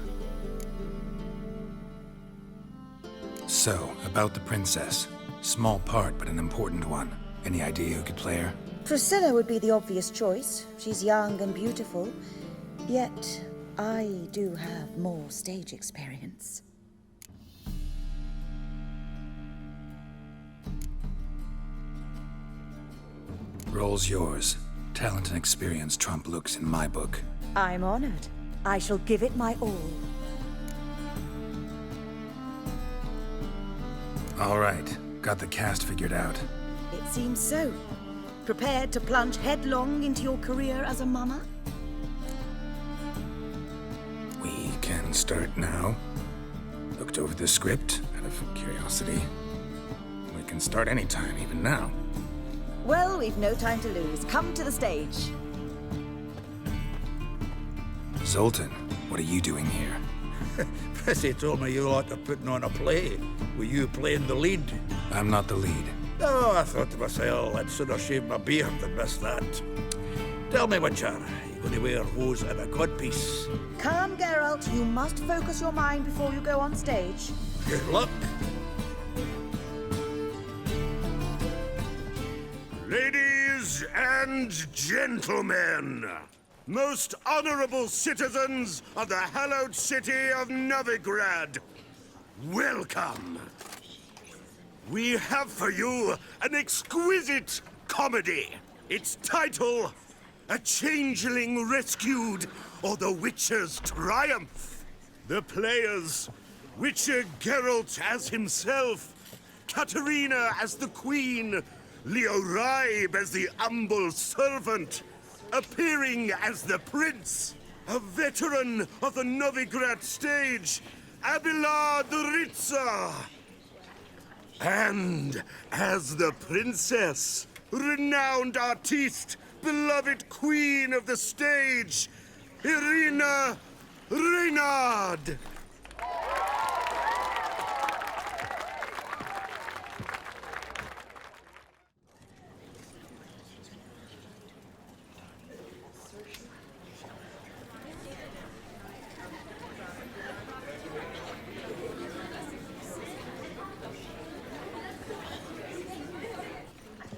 So, about the princess. Small part, but an important one. Any idea who could play her? Priscilla would be the obvious choice. She's young and beautiful. Yet, I do have more stage experience. Role's yours. Talent and experience trump looks in my book. I'm honored. I shall give it my all. All right. Got the cast figured out. It seems so. Prepared to plunge headlong into your career as a mama? We can start now. Looked over the script, out of curiosity. We can start anytime, even now. Well, we've no time to lose. Come to the stage. Zoltan, what are you doing here? Prissy told me you like to putting on a play, with you playing the lead. I'm not the lead. Oh, I thought to myself, I'd sooner shave my beard than miss that. Tell me, Witcher, you going to wear hose and a codpiece? Calm, Geralt. You must focus your mind before you go on stage. Good luck. Ladies and gentlemen, most honorable citizens of the hallowed city of Novigrad, welcome. We have for you an exquisite comedy. Its title, A Changeling Rescued, or The Witcher's Triumph. The players, Witcher Geralt as himself, Katerina as the Queen, Leo Raib as the humble servant, appearing as the Prince, a veteran of the Novigrad stage, Abelard Ritza. And as the Princess, renowned artiste, beloved Queen of the stage, Irina Reynard.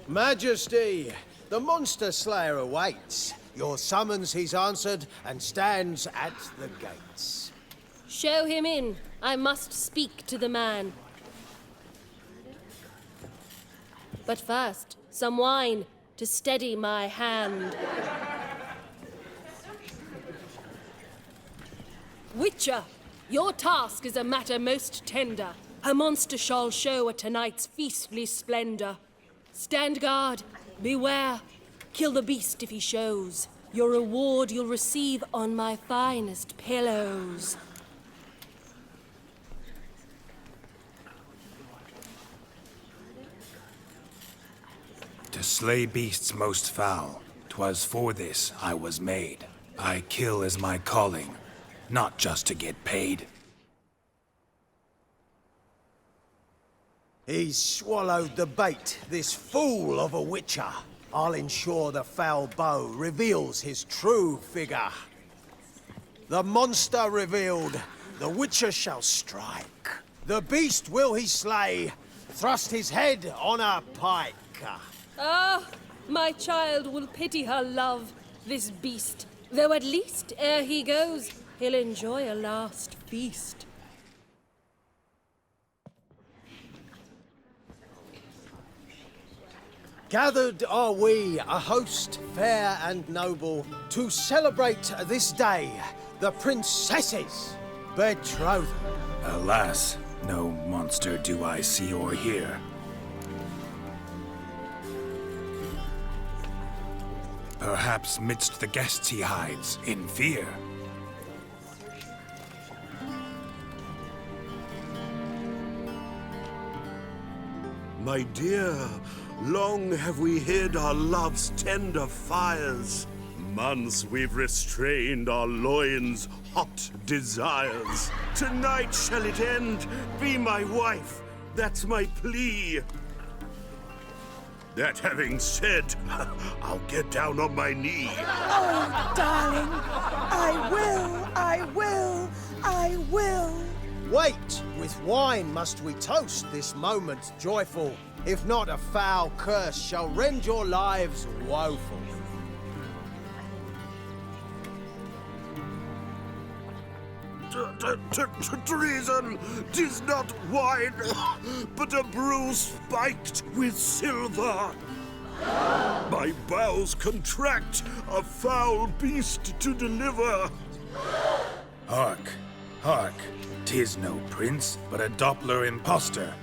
Majesty, the monster slayer awaits. Your summons he's answered and stands at the gates. Show him in. I must speak to the man. But first, some wine to steady my hand. Witcher, your task is a matter most tender. A monster shall show at tonight's feastly splendor. Stand guard, beware, kill the beast if he shows. Your reward you'll receive on my finest pillows. To slay beasts most foul, 'twas for this I was made. I kill as my calling, not just to get paid. He's swallowed the bait, this fool of a witcher. I'll ensure the foul bow reveals his true figure. The monster revealed, the witcher shall strike. The beast will he slay, thrust his head on a pike. Ah, my child will pity her love, this beast. Though at least, ere he goes, he'll enjoy a last feast. Gathered are we, a host fair and noble, to celebrate this day, the princess's betrothal. Alas, no monster do I see or hear. Perhaps midst the guests he hides, in fear. My dear, long have we hid our love's tender fires. Months we've restrained our loins' hot desires. Tonight shall it end, be my wife, that's my plea. That having said, I'll get down on my knee. Oh, darling, I will, I will, I will. Wait, with wine must we toast this moment joyful. If not, a foul curse shall rend your lives woeful. Treason! 'Tis not wine, but a brew spiked with silver. My bowels contract, a foul beast to deliver. Hark, hark, 'tis no prince, but a Doppler impostor.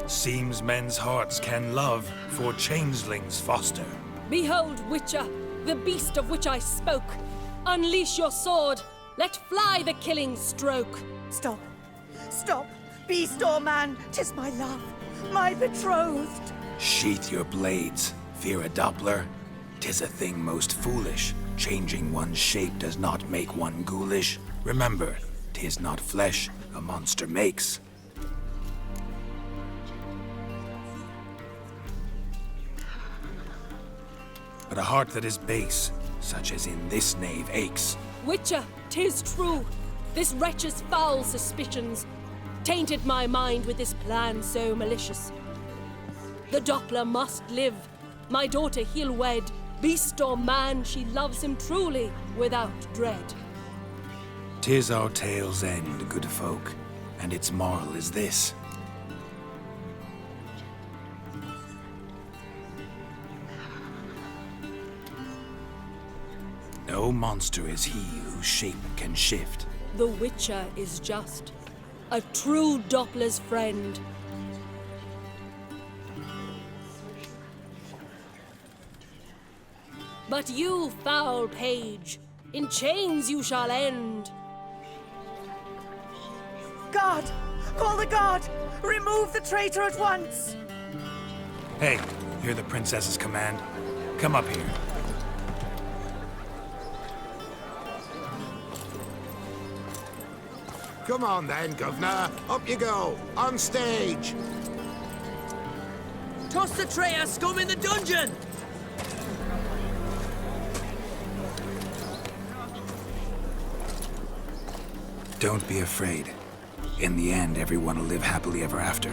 Seems men's hearts can love, for changelings foster. Behold, Witcher, the beast of which I spoke. Unleash your sword. Let fly the killing stroke. Stop. Stop. Beast or man, 'tis my love, my betrothed. Sheath your blades, fear a Doppler. 'Tis a thing most foolish. Changing one's shape does not make one ghoulish. Remember, 'tis not flesh a monster makes. But a heart that is base, such as in this knave aches. Witcher, 'tis true. This wretch's foul suspicions tainted my mind with this plan so malicious. The Doppler must live. My daughter he'll wed. Beast or man, she loves him truly, without dread. 'Tis our tale's end, good folk, and its moral is this. No monster is he whose shape can shift. The Witcher is just a true Doppler's friend. But you, foul page, in chains you shall end. Guard! Call the guard! Remove the traitor at once! Hey, hear the princess's command? Come up here. Come on then, Governor. Up you go. On stage. Toss the traitor scum in the dungeon! Don't be afraid. In the end, everyone will live happily ever after.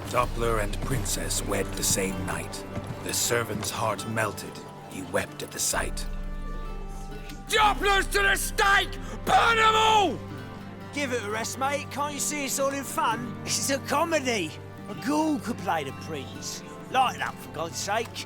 Doppler and princess wed the same night. The servant's heart melted. He wept at the sight. Dopplers to the stake! Burn them all! Give it a rest, mate. Can't you see it's all in fun? This is a comedy. A ghoul could play the prince. Lighten up, for God's sake.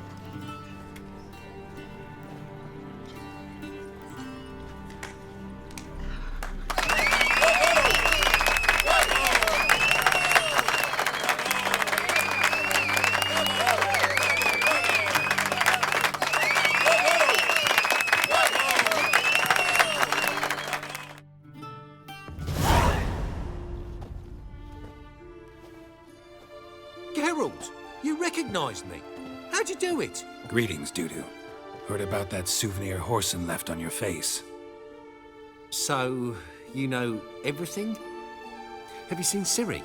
Geralt, you recognized me. How'd you do it? Greetings, Dudu. Heard about that souvenir Horson left on your face. So, you know everything? Have you seen Ciri?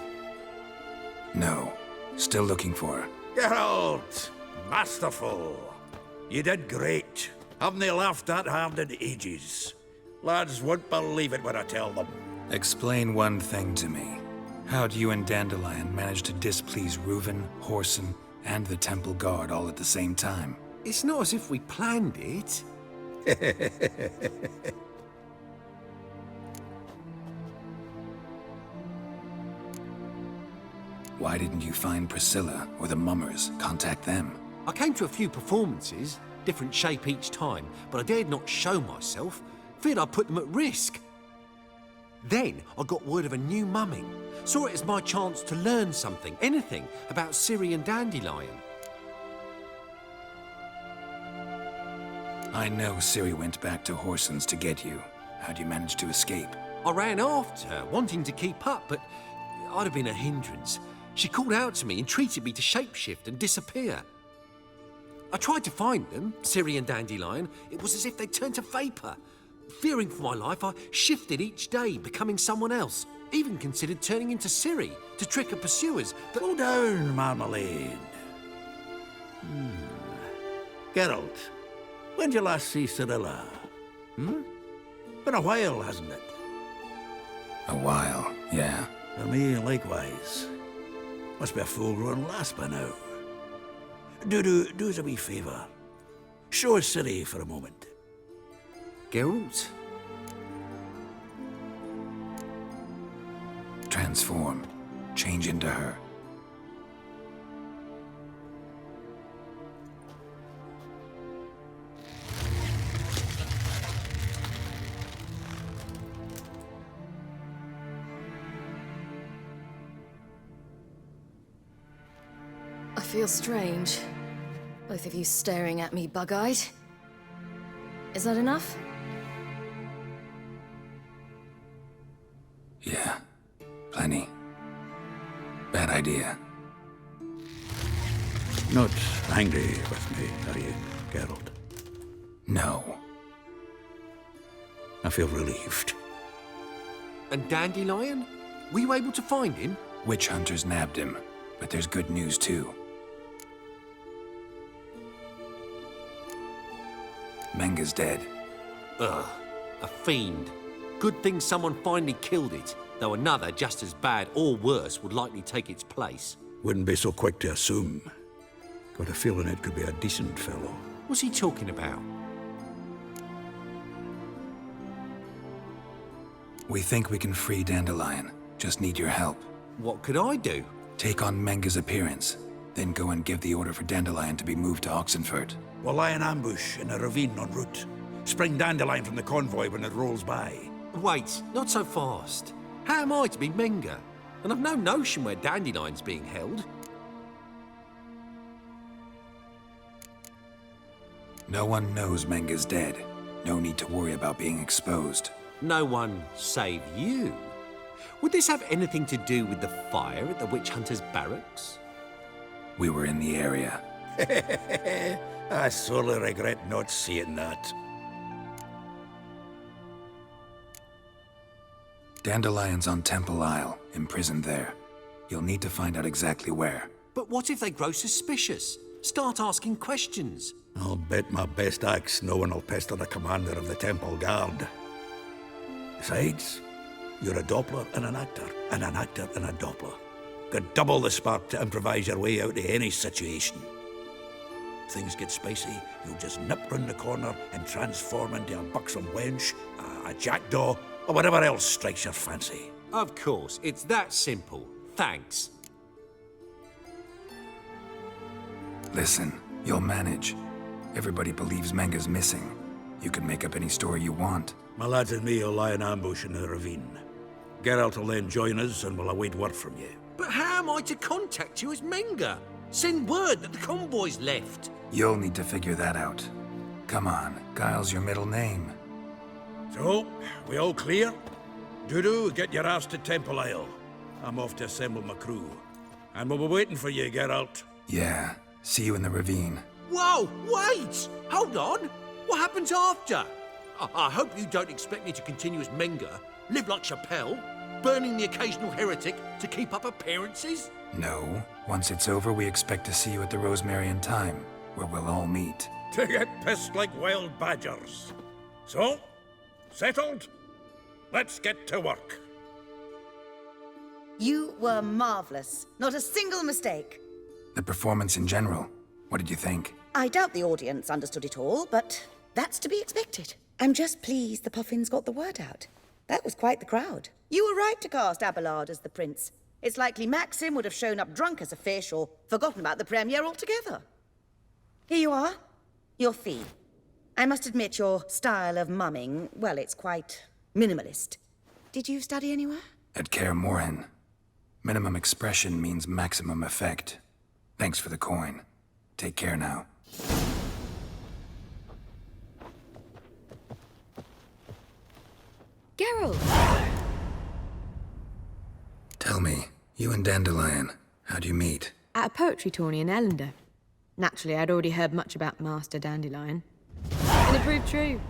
No. Still looking for her. Geralt! Masterful! You did great. Haven't they laughed that hard in ages? Lads won't believe it when I tell them. Explain one thing to me. How'd you and Dandelion manage to displease Reuven, Horson, and the Temple Guard all at the same time? It's not as if we planned it. Why didn't you find Priscilla or the Mummers? Contact them. I came to a few performances, different shape each time, but I dared not show myself. Feared I'd put them at risk. Then I got word of a new mumming. Saw it as my chance to learn something, anything, about Ciri and Dandelion. I know Ciri went back to Horson's to get you. How'd you manage to escape? I ran after her, wanting to keep up, but I'd have been a hindrance. She called out to me, entreated me to shapeshift and disappear. I tried to find them, Ciri and Dandelion. It was as if they'd turned to vapour. Fearing for my life, I shifted each day, becoming someone else. Even considered turning into Ciri to trick her pursuers, but... Slow down, Marmalade. Geralt, when did you last see Cirilla? Been a while, hasn't it? A while, yeah. For me, likewise. Must be a full-grown lass by now. Do us a wee favour. Show us Ciri for a moment. Geralt? Transform. Change into her. I feel strange. Both of you staring at me bug-eyed. Is that enough? Bad idea. Not angry with me, are you, Geralt? No. I feel relieved. And Dandelion? Were you able to find him? Witch hunters nabbed him, but there's good news too. Menga's dead. Ugh, a fiend. Good thing someone finally killed it, though another just as bad or worse would likely take its place. Wouldn't be so quick to assume. Got a feeling it could be a decent fellow. What's he talking about? We think we can free Dandelion. Just need your help. What could I do? Take on Menga's appearance, then go and give the order for Dandelion to be moved to Oxenfurt. We'll lie in ambush in a ravine en route. Spring Dandelion from the convoy when it rolls by. Wait, not so fast. How am I to be Menga? And I've no notion where Dandelion's being held. No one knows Menga's dead. No need to worry about being exposed. No one save you. Would this have anything to do with the fire at the witch hunters' barracks? We were in the area. I sorely regret not seeing that. Dandelion's on Temple Isle, imprisoned there. You'll need to find out exactly where. But what if they grow suspicious? Start asking questions. I'll bet my best axe no one will pester the commander of the Temple Guard. Besides, you're a Doppler and an actor and a Doppler. Got double the spark to improvise your way out of any situation. Things get spicy, you'll just nip round the corner and transform into a buxom wench, a jackdaw, or whatever else strikes your fancy. Of course, it's that simple. Thanks. Listen, you'll manage. Everybody believes Menga's missing. You can make up any story you want. My lads and me will lie in ambush in the ravine. Geralt will then join us and we'll await word from you. But how am I to contact you as Menga? Send word that the convoy's left. You'll need to figure that out. Come on, Guile's your middle name. So, we all clear? Dudu, get your ass to Temple Isle. I'm off to assemble my crew. And we'll be waiting for you, Geralt. Yeah, see you in the ravine. Whoa, wait! Hold on! What happens after? I hope you don't expect me to continue as Menga, live like Chappelle, burning the occasional heretic to keep up appearances? No. Once it's over, we expect to see you at the Rosemary and Thyme, where we'll all meet. To get pissed like wild badgers. So, settled? Let's get to work. You were marvelous. Not a single mistake. The performance in general, what did you think? I doubt the audience understood it all, but that's to be expected. I'm just pleased the Puffins got the word out. That was quite the crowd. You were right to cast Abelard as the prince. It's likely Maxim would have shown up drunk as a fish or forgotten about the premiere altogether. Here you are. Your fee. I must admit your style of mumming, well, it's quite minimalist. Did you study anywhere? At Kaer Morhen. Minimum expression means maximum effect. Thanks for the coin. Take care now. Geralt! Tell me, you and Dandelion, how'd you meet? At a poetry tourney in Ellender. Naturally, I'd already heard much about Master Dandelion. And it proved true.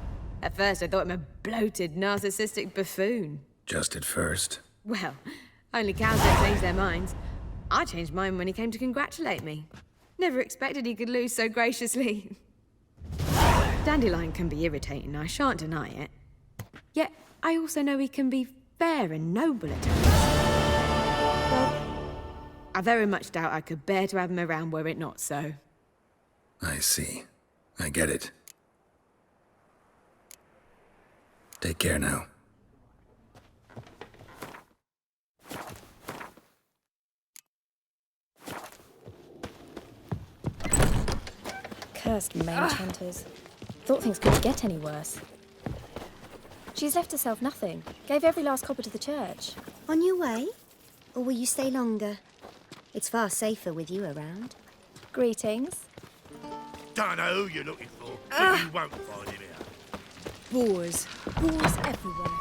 At first, I thought him a bloated, narcissistic buffoon. Just at first. Well, only cows don't change their minds. I changed mine when he came to congratulate me. Never expected he could lose so graciously. Dandelion can be irritating, I shan't deny it. Yet, I also know he can be fair and noble at times. Well, I very much doubt I could bear to have him around were it not so. I see. I get it. Take care now. Cursed mage hunters. Thought things couldn't get any worse. She's left herself nothing. Gave every last copper to the church. On your way? Or will you stay longer? It's far safer with you around. Greetings. Don't know who you're looking for, but you won't find him here. Boars. Boars everywhere.